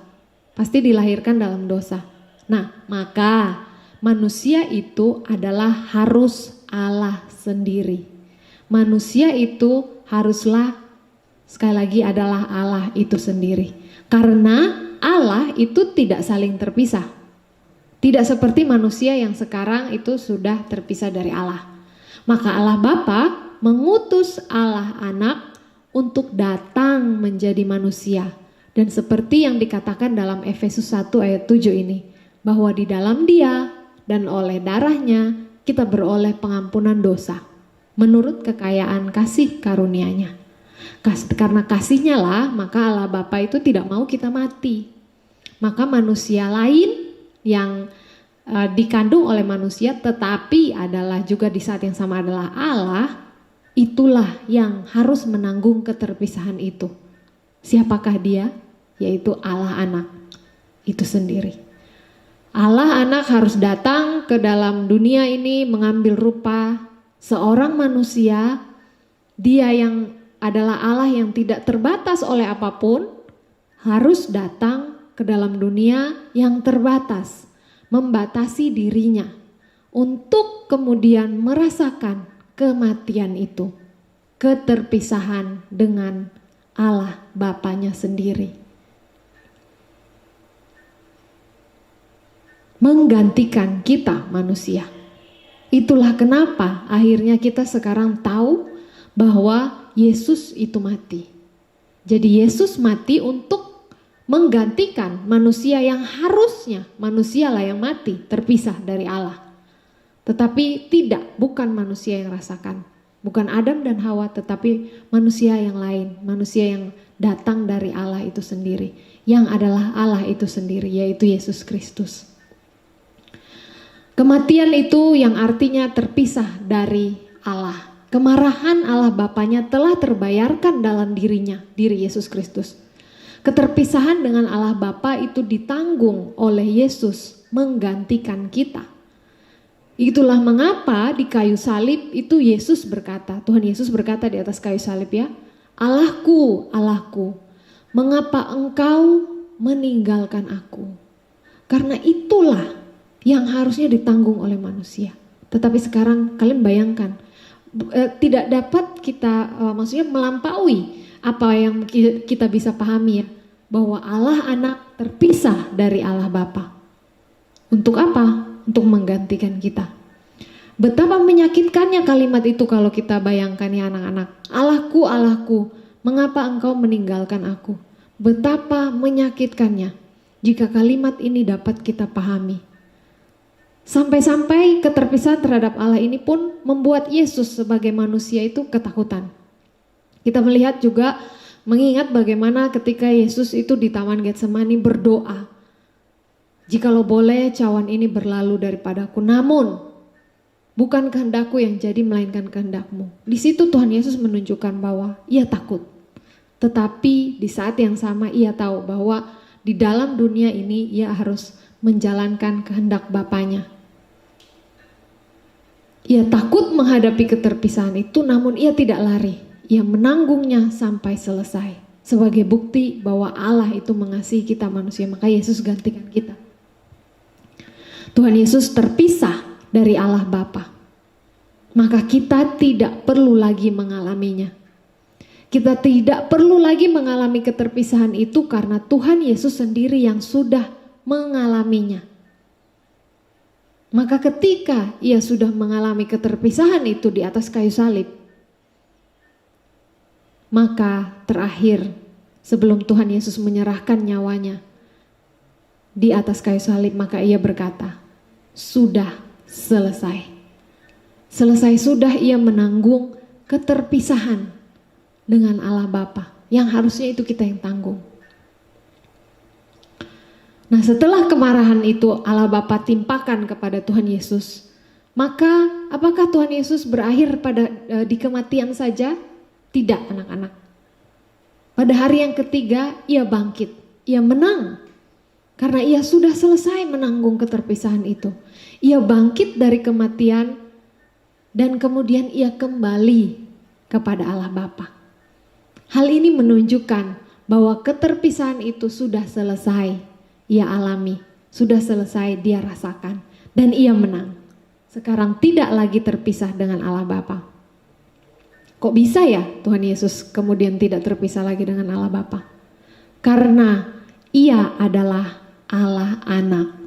Pasti dilahirkan dalam dosa. Nah, maka manusia itu adalah harus Allah sendiri. Manusia itu haruslah, sekali lagi, adalah Allah itu sendiri. Karena Allah itu tidak saling terpisah. Tidak seperti manusia yang sekarang itu sudah terpisah dari Allah. Maka Allah Bapa mengutus Allah Anak untuk datang menjadi manusia. Dan seperti yang dikatakan dalam Efesus 1 ayat 7 ini, bahwa di dalam Dia dan oleh darahnya kita beroleh pengampunan dosa menurut kekayaan kasih karunia-Nya. Karena kasihnya lah, maka Allah Bapa itu tidak mau kita mati. Maka manusia lain yang dikandung oleh manusia tetapi adalah juga di saat yang sama adalah Allah, itulah yang harus menanggung keterpisahan itu. Siapakah Dia? Yaitu Allah Anak itu sendiri. Allah Anak harus datang ke dalam dunia ini mengambil rupa seorang manusia. Dia yang adalah Allah yang tidak terbatas oleh apapun, harus datang ke dalam dunia yang terbatas, membatasi dirinya untuk kemudian merasakan kematian itu, keterpisahan dengan Allah Bapanya sendiri, menggantikan kita manusia. Itulah kenapa akhirnya kita sekarang tahu bahwa Yesus itu mati. Jadi Yesus mati untuk menggantikan manusia yang harusnya manusialah yang mati, terpisah dari Allah. Tetapi tidak, bukan manusia yang rasakan. Bukan Adam dan Hawa, tetapi manusia yang lain, manusia yang datang dari Allah itu sendiri, yang adalah Allah itu sendiri, yaitu Yesus Kristus. Kematian itu yang artinya terpisah dari Allah. Kemarahan Allah Bapanya telah terbayarkan dalam dirinya, diri Yesus Kristus. Keterpisahan dengan Allah Bapa itu ditanggung oleh Yesus menggantikan kita. Itulah mengapa di kayu salib itu Yesus berkata, Tuhan Yesus berkata di atas kayu salib, ya, Allahku, Allahku, mengapa engkau meninggalkan aku? Karena itulah yang harusnya ditanggung oleh manusia. Tetapi sekarang kalian bayangkan, tidak dapat kita maksudnya melampaui apa yang kita bisa pahami, ya, bahwa Allah Anak terpisah dari Allah Bapa. Untuk apa? Untuk menggantikan kita. Betapa menyakitkannya kalimat itu kalau kita bayangkan, ya anak-anak. Allahku, Allahku, mengapa engkau meninggalkan aku? Betapa menyakitkannya jika kalimat ini dapat kita pahami. Sampai-sampai keterpisahan terhadap Allah ini pun membuat Yesus sebagai manusia itu ketakutan. Kita melihat juga, mengingat bagaimana ketika Yesus itu di Taman Getsemani berdoa, jikalau boleh cawan ini berlalu daripadaku, namun bukan kehendakku yang jadi melainkan kehendakmu. Di situ Tuhan Yesus menunjukkan bahwa ia takut. Tetapi di saat yang sama ia tahu bahwa di dalam dunia ini ia harus menjalankan kehendak Bapanya. Ia takut menghadapi keterpisahan itu, namun ia tidak lari. Ia menanggungnya sampai selesai. Sebagai bukti bahwa Allah itu mengasihi kita manusia, maka Yesus gantikan kita. Tuhan Yesus terpisah dari Allah Bapa. Maka kita tidak perlu lagi mengalaminya. Kita tidak perlu lagi mengalami keterpisahan itu karena Tuhan Yesus sendiri yang sudah mengalaminya. Maka ketika ia sudah mengalami keterpisahan itu di atas kayu salib, maka terakhir sebelum Tuhan Yesus menyerahkan nyawanya di atas kayu salib, maka ia berkata, sudah selesai. Selesai sudah ia menanggung keterpisahan dengan Allah Bapa yang harusnya itu kita yang tanggung. Nah, setelah kemarahan itu Allah Bapa timpakan kepada Tuhan Yesus, maka apakah Tuhan Yesus berakhir pada di kematian saja? Tidak, anak-anak. Pada hari yang ketiga ia bangkit, ia menang. Karena ia sudah selesai menanggung keterpisahan itu. Ia bangkit dari kematian dan kemudian ia kembali kepada Allah Bapa. Hal ini menunjukkan bahwa keterpisahan itu sudah selesai. Ia alami, sudah selesai dia rasakan. dan ia menang. Sekarang tidak lagi terpisah dengan Allah Bapa. Kok bisa ya Tuhan Yesus kemudian tidak terpisah lagi dengan Allah Bapa? Karena ia adalah Allah Anak.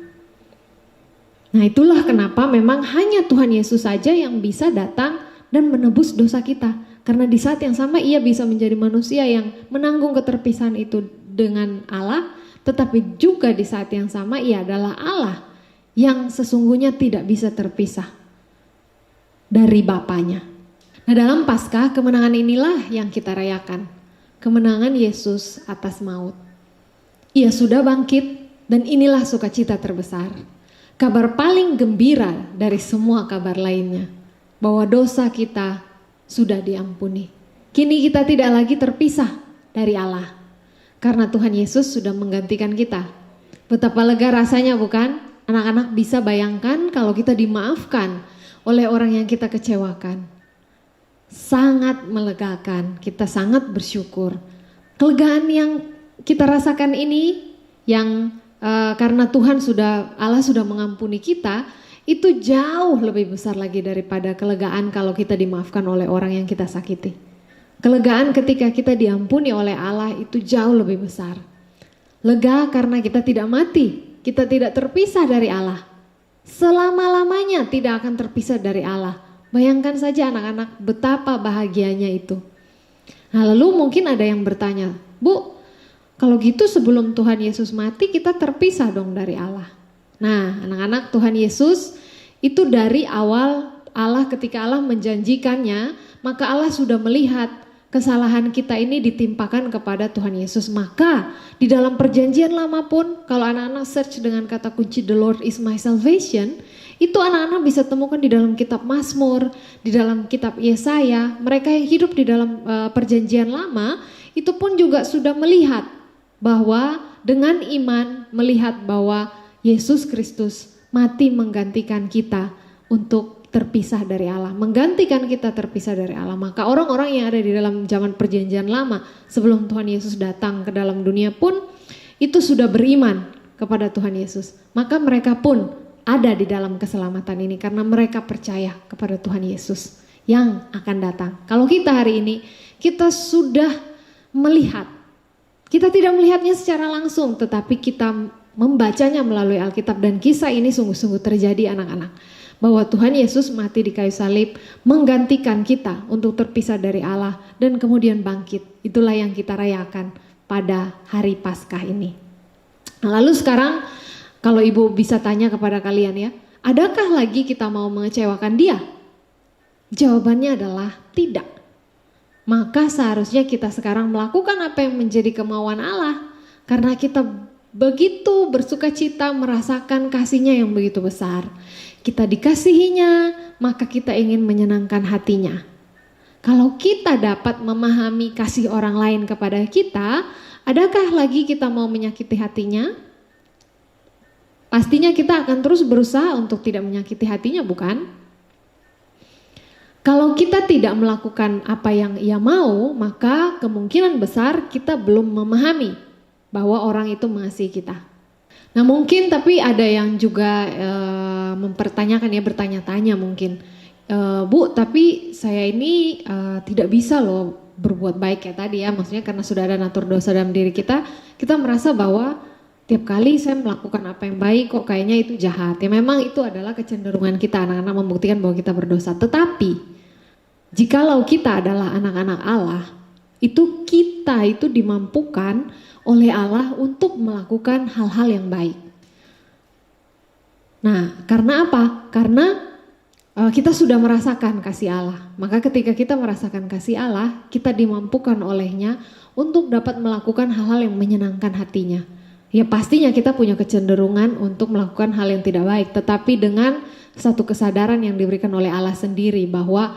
Nah, itulah kenapa memang hanya Tuhan Yesus saja yang bisa datang dan menebus dosa kita. Karena di saat yang sama ia bisa menjadi manusia yang menanggung keterpisahan itu dengan Allah, tetapi juga di saat yang sama ia adalah Allah yang sesungguhnya tidak bisa terpisah dari Bapanya. Nah, dalam Paskah kemenangan inilah yang kita rayakan. Kemenangan Yesus atas maut. Ia sudah bangkit dan inilah sukacita terbesar. Kabar paling gembira dari semua kabar lainnya, bahwa dosa kita sudah diampuni. Kini kita tidak lagi terpisah dari Allah, karena Tuhan Yesus sudah menggantikan kita. Betapa lega rasanya, bukan? Anak-anak bisa bayangkan kalau kita dimaafkan oleh orang yang kita kecewakan. Sangat melegakan, kita sangat bersyukur. Kelegaan yang kita rasakan ini, yang karena Allah sudah mengampuni kita, itu jauh lebih besar lagi daripada kelegaan kalau kita dimaafkan oleh orang yang kita sakiti. Kelegaan ketika kita diampuni oleh Allah itu jauh lebih besar. Lega karena kita tidak mati, kita tidak terpisah dari Allah. Selama-lamanya tidak akan terpisah dari Allah. Bayangkan saja anak-anak betapa bahagianya itu. Nah, lalu mungkin ada yang bertanya, Bu, kalau gitu sebelum Tuhan Yesus mati kita terpisah dong dari Allah. Nah, anak-anak, Tuhan Yesus itu dari awal Allah, ketika Allah menjanjikannya, maka Allah sudah melihat kesalahan kita ini ditimpakan kepada Tuhan Yesus. Maka di dalam perjanjian lama pun, kalau anak-anak search dengan kata kunci The Lord is my salvation, itu anak-anak bisa temukan di dalam kitab Mazmur, di dalam kitab Yesaya. Mereka yang hidup di dalam perjanjian lama itu pun juga sudah melihat bahwa dengan iman melihat bahwa Yesus Kristus mati menggantikan kita untuk terpisah dari Allah, menggantikan kita terpisah dari Allah. Maka orang-orang yang ada di dalam zaman perjanjian lama sebelum Tuhan Yesus datang ke dalam dunia pun itu sudah beriman kepada Tuhan Yesus. Maka mereka pun ada di dalam keselamatan ini karena mereka percaya kepada Tuhan Yesus yang akan datang. Kalau kita hari ini, kita sudah melihat, kita tidak melihatnya secara langsung, tetapi kita membacanya melalui Alkitab, dan kisah ini sungguh-sungguh terjadi anak-anak. Bahwa Tuhan Yesus mati di kayu salib, menggantikan kita untuk terpisah dari Allah, dan kemudian bangkit. Itulah yang kita rayakan pada hari Paskah ini. Nah, lalu sekarang kalau Ibu bisa tanya kepada kalian ya, adakah lagi kita mau mengecewakan Dia? Jawabannya adalah tidak. Maka seharusnya kita sekarang melakukan apa yang menjadi kemauan Allah. Karena kita begitu bersuka cita merasakan kasih-Nya yang begitu besar. Kita dikasihinya, maka kita ingin menyenangkan hatinya. Kalau kita dapat memahami kasih orang lain kepada kita, adakah lagi kita mau menyakiti hatinya? Pastinya kita akan terus berusaha untuk tidak menyakiti hatinya, bukan? Kalau kita tidak melakukan apa yang Ia mau, maka kemungkinan besar kita belum memahami bahwa orang itu mengasihi kita. Nah, mungkin tapi ada yang juga mempertanyakan ya, bertanya-tanya mungkin, Bu, tapi saya ini tidak bisa loh berbuat baik kayak tadi ya, maksudnya karena sudah ada natur dosa dalam diri kita, kita merasa bahwa tiap kali saya melakukan apa yang baik kok kayaknya itu jahat. Ya memang itu adalah kecenderungan kita, anak-anak membuktikan bahwa kita berdosa. Tetapi jikalau kita adalah anak-anak Allah, itu kita itu dimampukan oleh Allah untuk melakukan hal-hal yang baik. Nah, karena apa? Karena kita sudah merasakan kasih Allah. Maka ketika kita merasakan kasih Allah, kita dimampukan olehnya untuk dapat melakukan hal-hal yang menyenangkan hatinya. Ya pastinya kita punya kecenderungan untuk melakukan hal yang tidak baik, tetapi dengan satu kesadaran yang diberikan oleh Allah sendiri bahwa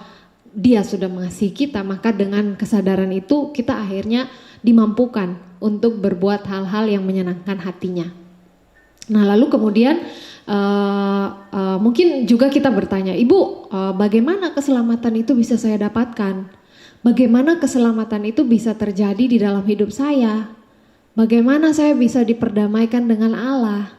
Dia sudah mengasihi kita, maka dengan kesadaran itu kita akhirnya dimampukan untuk berbuat hal-hal yang menyenangkan hatinya. Nah, lalu kemudian mungkin juga kita bertanya, Ibu, bagaimana keselamatan itu bisa saya dapatkan? Bagaimana keselamatan itu bisa terjadi di dalam hidup saya? Bagaimana saya bisa diperdamaikan dengan Allah?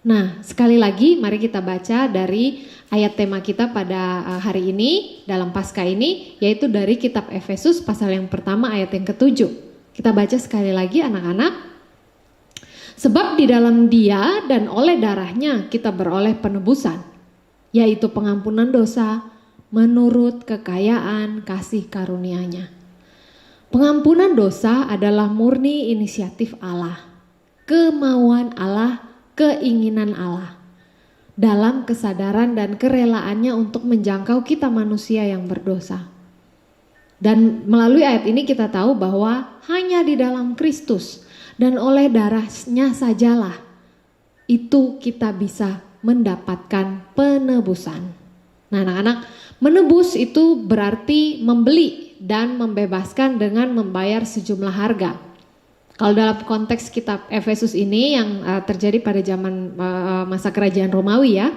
Nah, sekali lagi mari kita baca dari ayat tema kita pada hari ini dalam Paskah ini, yaitu dari kitab Efesus pasal yang pertama ayat yang ke-7. Kita baca sekali lagi anak-anak. Sebab di dalam Dia dan oleh darahnya kita beroleh penebusan, yaitu pengampunan dosa menurut kekayaan kasih karunia-Nya. Pengampunan dosa adalah murni inisiatif Allah, kemauan Allah, keinginan Allah dalam kesadaran dan kerelaannya untuk menjangkau kita manusia yang berdosa. Dan melalui ayat ini kita tahu bahwa hanya di dalam Kristus dan oleh darahnya sajalah itu kita bisa mendapatkan penebusan. Nah anak-anak, menebus itu berarti membeli dan membebaskan dengan membayar sejumlah harga. Kalau dalam konteks kitab Efesus ini yang terjadi pada zaman masa kerajaan Romawi ya,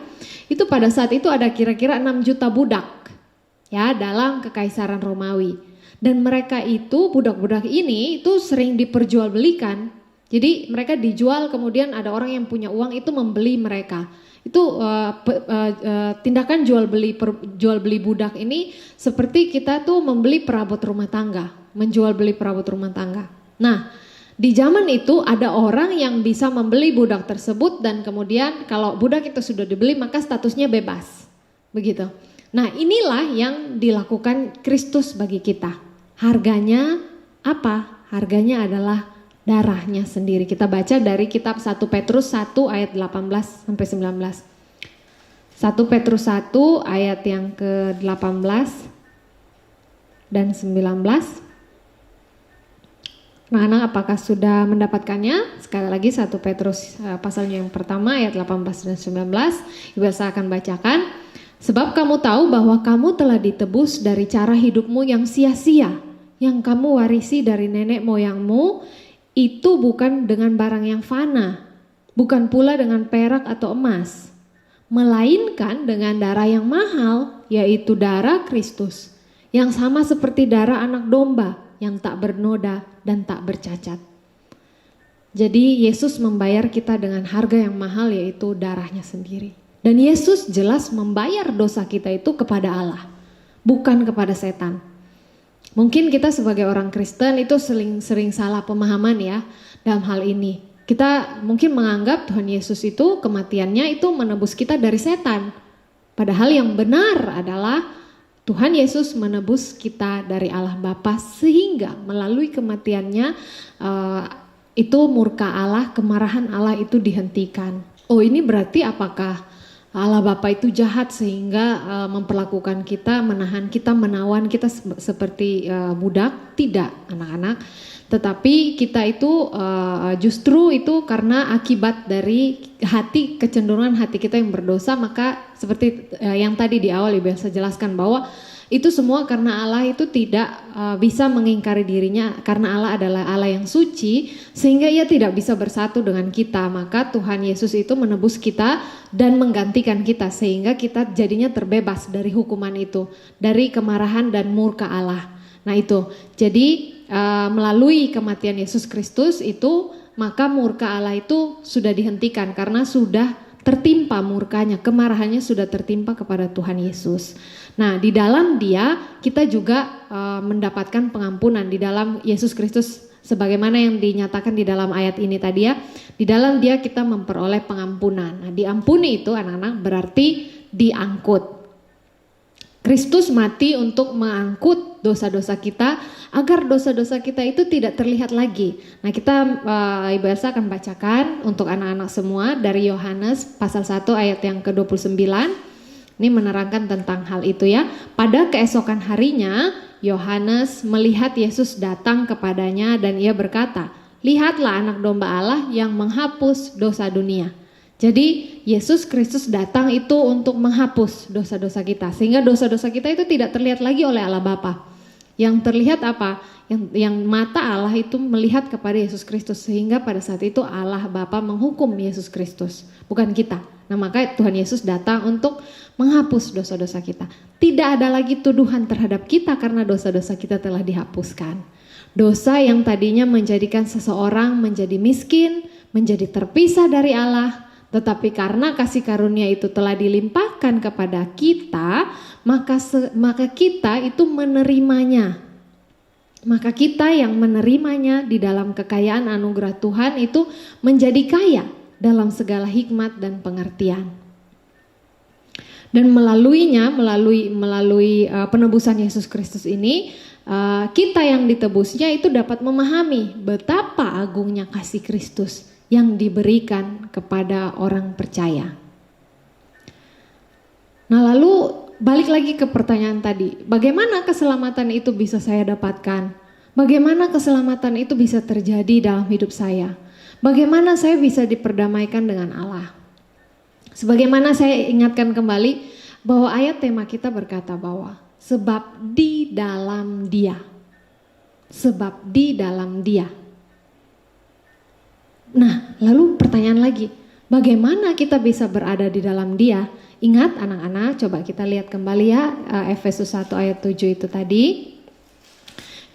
itu pada saat itu ada kira-kira 6 juta budak ya dalam kekaisaran Romawi. Dan mereka itu, budak-budak ini itu sering diperjualbelikan. Jadi mereka dijual, kemudian ada orang yang punya uang itu membeli mereka. Itu tindakan jual beli budak ini seperti kita tuh membeli perabot rumah tangga, menjual beli perabot rumah tangga. Nah, di zaman itu ada orang yang bisa membeli budak tersebut dan kemudian kalau budak itu sudah dibeli maka statusnya bebas. Begitu. Nah, inilah yang dilakukan Kristus bagi kita. Harganya apa? Harganya adalah darahnya sendiri. Kita baca dari kitab 1 Petrus 1 ayat 18 sampai 19. 1 Petrus 1 ayat yang ke-18 dan 19. Nah, anak apakah sudah mendapatkannya? Sekali lagi 1 Petrus pasalnya yang pertama ayat 18 dan 19. Ibu Elsa akan bacakan. Sebab kamu tahu bahwa kamu telah ditebus dari cara hidupmu yang sia-sia, yang kamu warisi dari nenek moyangmu, itu bukan dengan barang yang fana, bukan pula dengan perak atau emas, melainkan dengan darah yang mahal, yaitu darah Kristus, yang sama seperti darah anak domba, yang tak bernoda dan tak bercacat. Jadi Yesus membayar kita dengan harga yang mahal, yaitu darahnya sendiri. Dan Yesus jelas membayar dosa kita itu kepada Allah, bukan kepada setan. Mungkin kita sebagai orang Kristen itu sering salah pemahaman ya dalam hal ini. Kita mungkin menganggap Tuhan Yesus itu kematiannya itu menebus kita dari setan. Padahal yang benar adalah Tuhan Yesus menebus kita dari Allah Bapa, sehingga melalui kematiannya itu murka Allah, kemarahan Allah itu dihentikan. Oh, ini berarti apakah Allah Bapa itu jahat sehingga memperlakukan kita, menahan kita, menawan kita seperti budak? Tidak, anak-anak. Tetapi kita itu justru itu karena akibat dari kecenderungan hati kita yang berdosa, maka seperti yang tadi di awal Ibu Elsa jelaskan bahwa itu semua karena Allah itu tidak bisa mengingkari dirinya, karena Allah adalah Allah yang suci sehingga Ia tidak bisa bersatu dengan kita. Maka Tuhan Yesus itu menebus kita dan menggantikan kita sehingga kita jadinya terbebas dari hukuman itu, dari kemarahan dan murka Allah. Nah itu, jadi melalui kematian Yesus Kristus itu maka murka Allah itu sudah dihentikan karena sudah tertimpa murkanya, kemarahannya sudah tertimpa kepada Tuhan Yesus. Nah, di dalam Dia kita juga mendapatkan pengampunan di dalam Yesus Kristus, sebagaimana yang dinyatakan di dalam ayat ini tadi ya. Di dalam Dia kita memperoleh pengampunan. Nah, diampuni itu anak-anak berarti diangkut. Kristus mati untuk mengangkut dosa-dosa kita agar dosa-dosa kita itu tidak terlihat lagi. Nah, kita Ibu Elsa akan bacakan untuk anak-anak semua dari Yohanes pasal 1 ayat yang ke-29. Ini menerangkan tentang hal itu ya. Pada keesokan harinya Yohanes melihat Yesus datang kepadanya dan ia berkata, "Lihatlah anak domba Allah yang menghapus dosa dunia." Jadi Yesus Kristus datang itu untuk menghapus dosa-dosa kita, sehingga dosa-dosa kita itu tidak terlihat lagi oleh Allah Bapa. Yang terlihat apa? Yang mata Allah itu melihat kepada Yesus Kristus, sehingga pada saat itu Allah Bapa menghukum Yesus Kristus, bukan kita. Nah, maka Tuhan Yesus datang untuk menghapus dosa-dosa kita. Tidak ada lagi tuduhan terhadap kita karena dosa-dosa kita telah dihapuskan. Dosa yang tadinya menjadikan seseorang menjadi miskin, menjadi terpisah dari Allah, Tetapi karena kasih karunia itu telah dilimpahkan kepada kita, maka kita itu menerimanya. Maka kita yang menerimanya di dalam kekayaan anugerah Tuhan itu menjadi kaya dalam segala hikmat dan pengertian. Dan melalui penebusan Yesus Kristus ini, kita yang ditebusnya itu dapat memahami betapa agungnya kasih Kristus yang diberikan kepada orang percaya. Nah, lalu balik lagi ke pertanyaan tadi, bagaimana keselamatan itu bisa saya dapatkan? Bagaimana keselamatan itu bisa terjadi dalam hidup saya? Bagaimana saya bisa diperdamaikan dengan Allah? Sebagaimana saya ingatkan kembali bahwa ayat tema kita berkata bahwa sebab di dalam Dia. Sebab di dalam Dia. Nah, lalu pertanyaan lagi, bagaimana kita bisa berada di dalam Dia? Ingat anak-anak, coba kita lihat kembali ya Efesus 1 ayat 7 itu tadi.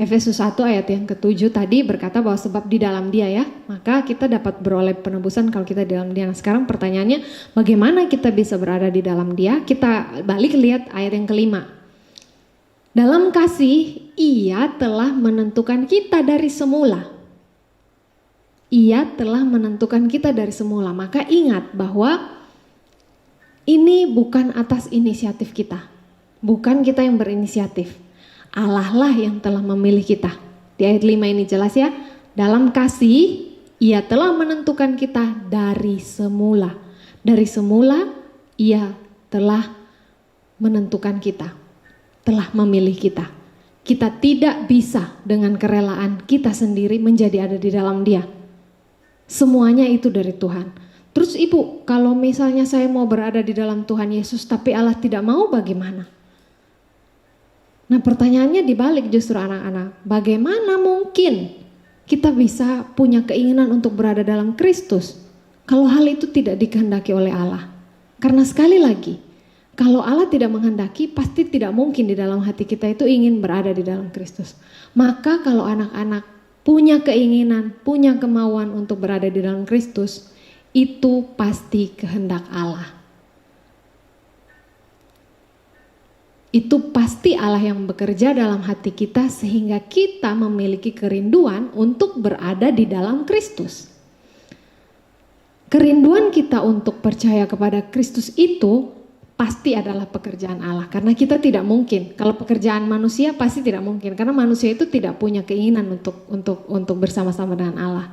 Efesus 1 ayat yang ke-7 tadi berkata bahwa sebab di dalam Dia ya, maka kita dapat beroleh penebusan kalau kita di dalam Dia. Nah, sekarang pertanyaannya, bagaimana kita bisa berada di dalam Dia? Kita balik lihat ayat yang kelima. Dalam kasih, Ia telah menentukan kita dari semula. Ia telah menentukan kita dari semula. Maka ingat bahwa ini bukan atas inisiatif kita. Bukan kita yang berinisiatif. Allah lah yang telah memilih kita. Di ayat 5 ini jelas ya. Dalam kasih, Ia telah menentukan kita dari semula. Dari semula, Ia telah menentukan kita. Telah memilih kita. Kita tidak bisa dengan kerelaan kita sendiri menjadi ada di dalam Dia. Semuanya itu dari Tuhan. Terus Ibu, kalau misalnya saya mau berada di dalam Tuhan Yesus tapi Allah tidak mau, bagaimana? Nah, pertanyaannya dibalik justru anak-anak. Bagaimana mungkin kita bisa punya keinginan untuk berada dalam Kristus kalau hal itu tidak dikehendaki oleh Allah? Karena sekali lagi, kalau Allah tidak menghendaki, pasti tidak mungkin di dalam hati kita itu ingin berada di dalam Kristus. Maka kalau anak-anak punya keinginan, punya kemauan untuk berada di dalam Kristus, itu pasti kehendak Allah. Itu pasti Allah yang bekerja dalam hati kita sehingga kita memiliki kerinduan untuk berada di dalam Kristus. Kerinduan kita untuk percaya kepada Kristus itu pasti adalah pekerjaan Allah. Karena kita tidak mungkin, kalau pekerjaan manusia pasti tidak mungkin. Karena manusia itu tidak punya keinginan untuk bersama-sama dengan Allah.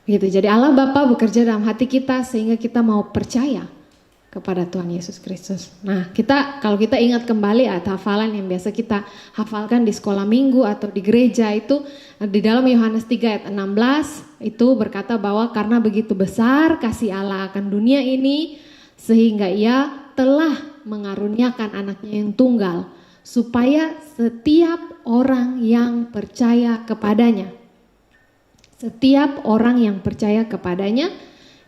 Gitu. Jadi Allah Bapa bekerja dalam hati kita sehingga kita mau percaya kepada Tuhan Yesus Kristus. Nah, kalau kita ingat kembali hafalan yang biasa kita hafalkan di sekolah minggu atau di gereja itu di dalam Yohanes 3 ayat 16 itu berkata bahwa karena begitu besar kasih Allah akan dunia ini sehingga Ia telah mengaruniakan anaknya yang tunggal supaya setiap orang yang percaya kepadanya, setiap orang yang percaya kepadanya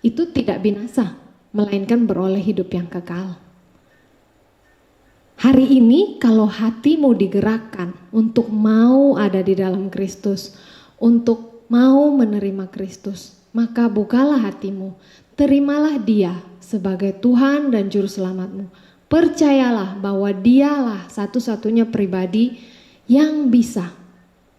itu tidak binasa, melainkan beroleh hidup yang kekal. Hari ini kalau hatimu digerakkan untuk mau ada di dalam Kristus, untuk mau menerima Kristus, maka bukalah hatimu, terimalah Dia sebagai Tuhan dan Juru Selamatmu. Percayalah bahwa Dialah satu-satunya pribadi yang bisa,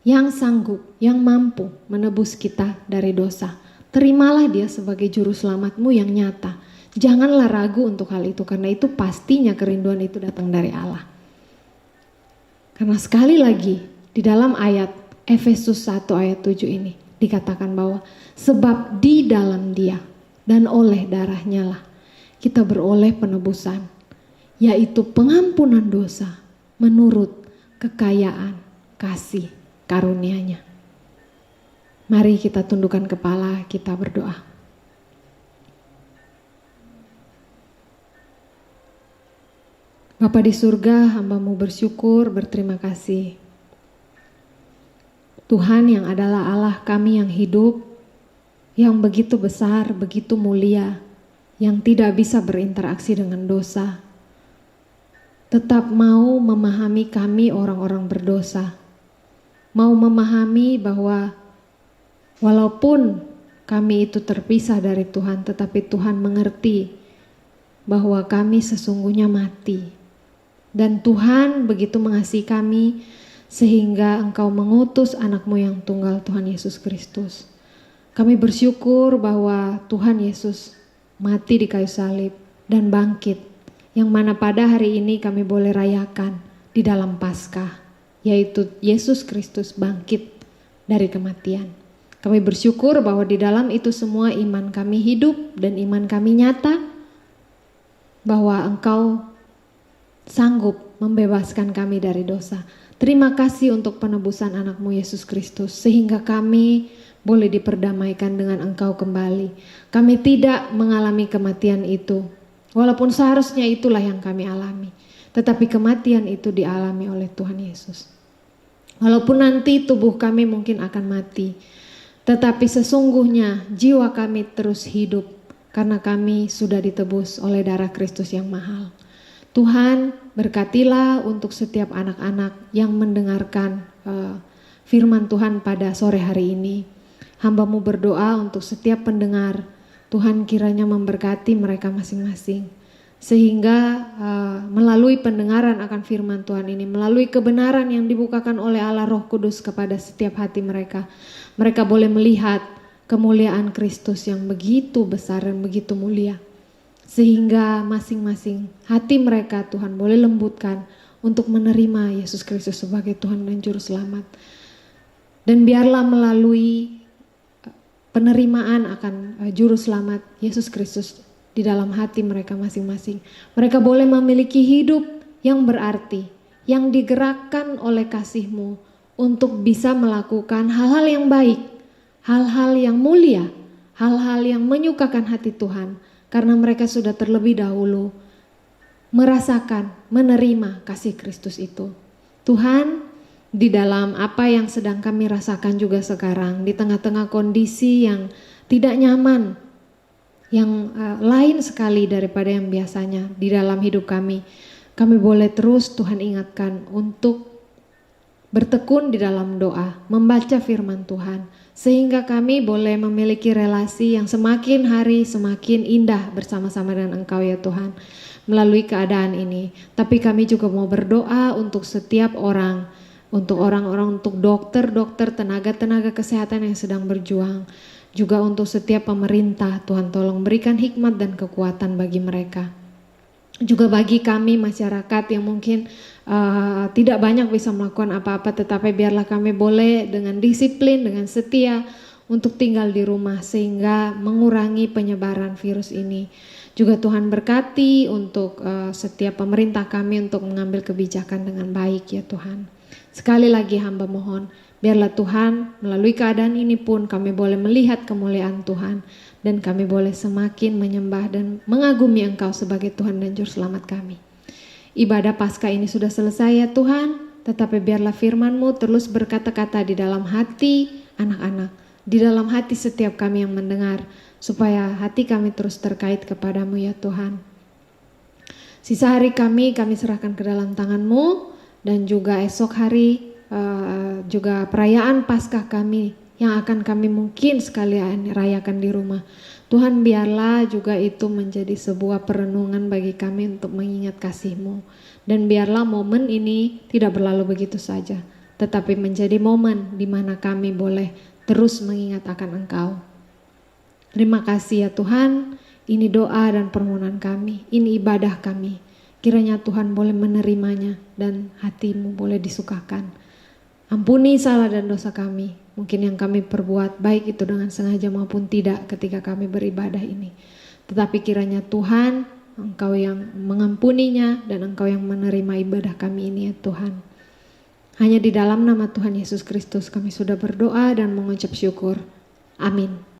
yang sanggup, yang mampu menebus kita dari dosa. Terimalah Dia sebagai Juru Selamatmu yang nyata. Janganlah ragu untuk hal itu, karena itu pastinya kerinduan itu datang dari Allah. Karena sekali lagi di dalam ayat Efesus 1 ayat 7 ini dikatakan bahwa sebab di dalam Dia dan oleh darahnya lah kita beroleh penebusan, yaitu pengampunan dosa menurut kekayaan kasih karunia-Nya. Mari kita tundukkan kepala, kita berdoa. Bapa di surga, hamba-Mu bersyukur, berterima kasih. Tuhan yang adalah Allah kami yang hidup, yang begitu besar, begitu mulia, yang tidak bisa berinteraksi dengan dosa, tetap mau memahami kami orang-orang berdosa, mau memahami bahwa walaupun kami itu terpisah dari Tuhan, tetapi Tuhan mengerti bahwa kami sesungguhnya mati. Dan Tuhan begitu mengasihi kami sehingga Engkau mengutus anak-Mu yang tunggal, Tuhan Yesus Kristus. Kami bersyukur bahwa Tuhan Yesus mati di kayu salib dan bangkit, yang mana pada hari ini kami boleh rayakan di dalam Paskah, yaitu Yesus Kristus bangkit dari kematian. Kami bersyukur bahwa di dalam itu semua iman kami hidup dan iman kami nyata, bahwa Engkau sanggup membebaskan kami dari dosa. Terima kasih untuk penebusan anak-Mu Yesus Kristus, sehingga kami boleh diperdamaikan dengan Engkau kembali. Kami tidak mengalami kematian itu, walaupun seharusnya itulah yang kami alami. Tetapi kematian itu dialami oleh Tuhan Yesus. Walaupun nanti tubuh kami mungkin akan mati, tetapi sesungguhnya jiwa kami terus hidup karena kami sudah ditebus oleh darah Kristus yang mahal. Tuhan, berkatilah untuk setiap anak-anak yang mendengarkan firman Tuhan pada sore hari ini. Hamba-Mu berdoa untuk setiap pendengar. Tuhan kiranya memberkati mereka masing-masing, sehingga melalui pendengaran akan firman Tuhan ini, melalui kebenaran yang dibukakan oleh Allah Roh Kudus kepada setiap hati mereka, mereka boleh melihat kemuliaan Kristus yang begitu besar dan begitu mulia, sehingga masing-masing hati mereka Tuhan boleh lembutkan untuk menerima Yesus Kristus sebagai Tuhan dan Juru Selamat. Dan biarlah melalui penerimaan akan Juru Selamat Yesus Kristus di dalam hati mereka masing-masing, mereka boleh memiliki hidup yang berarti, yang digerakkan oleh kasih-Mu untuk bisa melakukan hal-hal yang baik, hal-hal yang mulia, hal-hal yang menyukakan hati Tuhan, karena mereka sudah terlebih dahulu merasakan, menerima kasih Kristus itu. Tuhan, di dalam apa yang sedang kami rasakan juga sekarang, di tengah-tengah kondisi yang tidak nyaman, yang lain sekali daripada yang biasanya di dalam hidup kami boleh terus Tuhan ingatkan untuk bertekun di dalam doa, membaca firman Tuhan, sehingga kami boleh memiliki relasi yang semakin hari semakin indah bersama-sama dengan Engkau ya Tuhan melalui keadaan ini. Tapi kami juga mau berdoa untuk setiap orang, untuk orang-orang, untuk dokter-dokter, tenaga-tenaga kesehatan yang sedang berjuang, juga untuk setiap pemerintah. Tuhan tolong berikan hikmat dan kekuatan bagi mereka. Juga bagi kami masyarakat yang mungkin tidak banyak bisa melakukan apa-apa, tetapi biarlah kami boleh dengan disiplin, dengan setia untuk tinggal di rumah sehingga mengurangi penyebaran virus ini. Juga Tuhan berkati untuk setiap pemerintah kami untuk mengambil kebijakan dengan baik ya Tuhan. Sekali lagi hamba mohon, biarlah Tuhan melalui keadaan ini pun kami boleh melihat kemuliaan Tuhan dan kami boleh semakin menyembah dan mengagumi Engkau sebagai Tuhan dan Juru Selamat kami. Ibadah Paskah ini sudah selesai ya Tuhan, tetapi biarlah firman-Mu terus berkata-kata di dalam hati anak-anak, di dalam hati setiap kami yang mendengar, supaya hati kami terus terkait kepadamu ya Tuhan. Sisa hari kami serahkan ke dalam tangan-Mu, dan juga esok hari juga perayaan Paskah kami yang akan kami mungkin sekalian rayakan di rumah. Tuhan biarlah juga itu menjadi sebuah perenungan bagi kami untuk mengingat kasih-Mu. Dan biarlah momen ini tidak berlalu begitu saja, tetapi menjadi momen di mana kami boleh terus mengingat akan Engkau. Terima kasih ya Tuhan, ini doa dan permohonan kami, ini ibadah kami. Kiranya Tuhan boleh menerimanya dan hati-Mu boleh disukakan. Ampuni salah dan dosa kami, mungkin yang kami perbuat baik itu dengan sengaja maupun tidak ketika kami beribadah ini. Tetapi kiranya Tuhan, Engkau yang mengampuninya dan Engkau yang menerima ibadah kami ini ya Tuhan. Hanya di dalam nama Tuhan Yesus Kristus kami sudah berdoa dan mengucap syukur. Amin.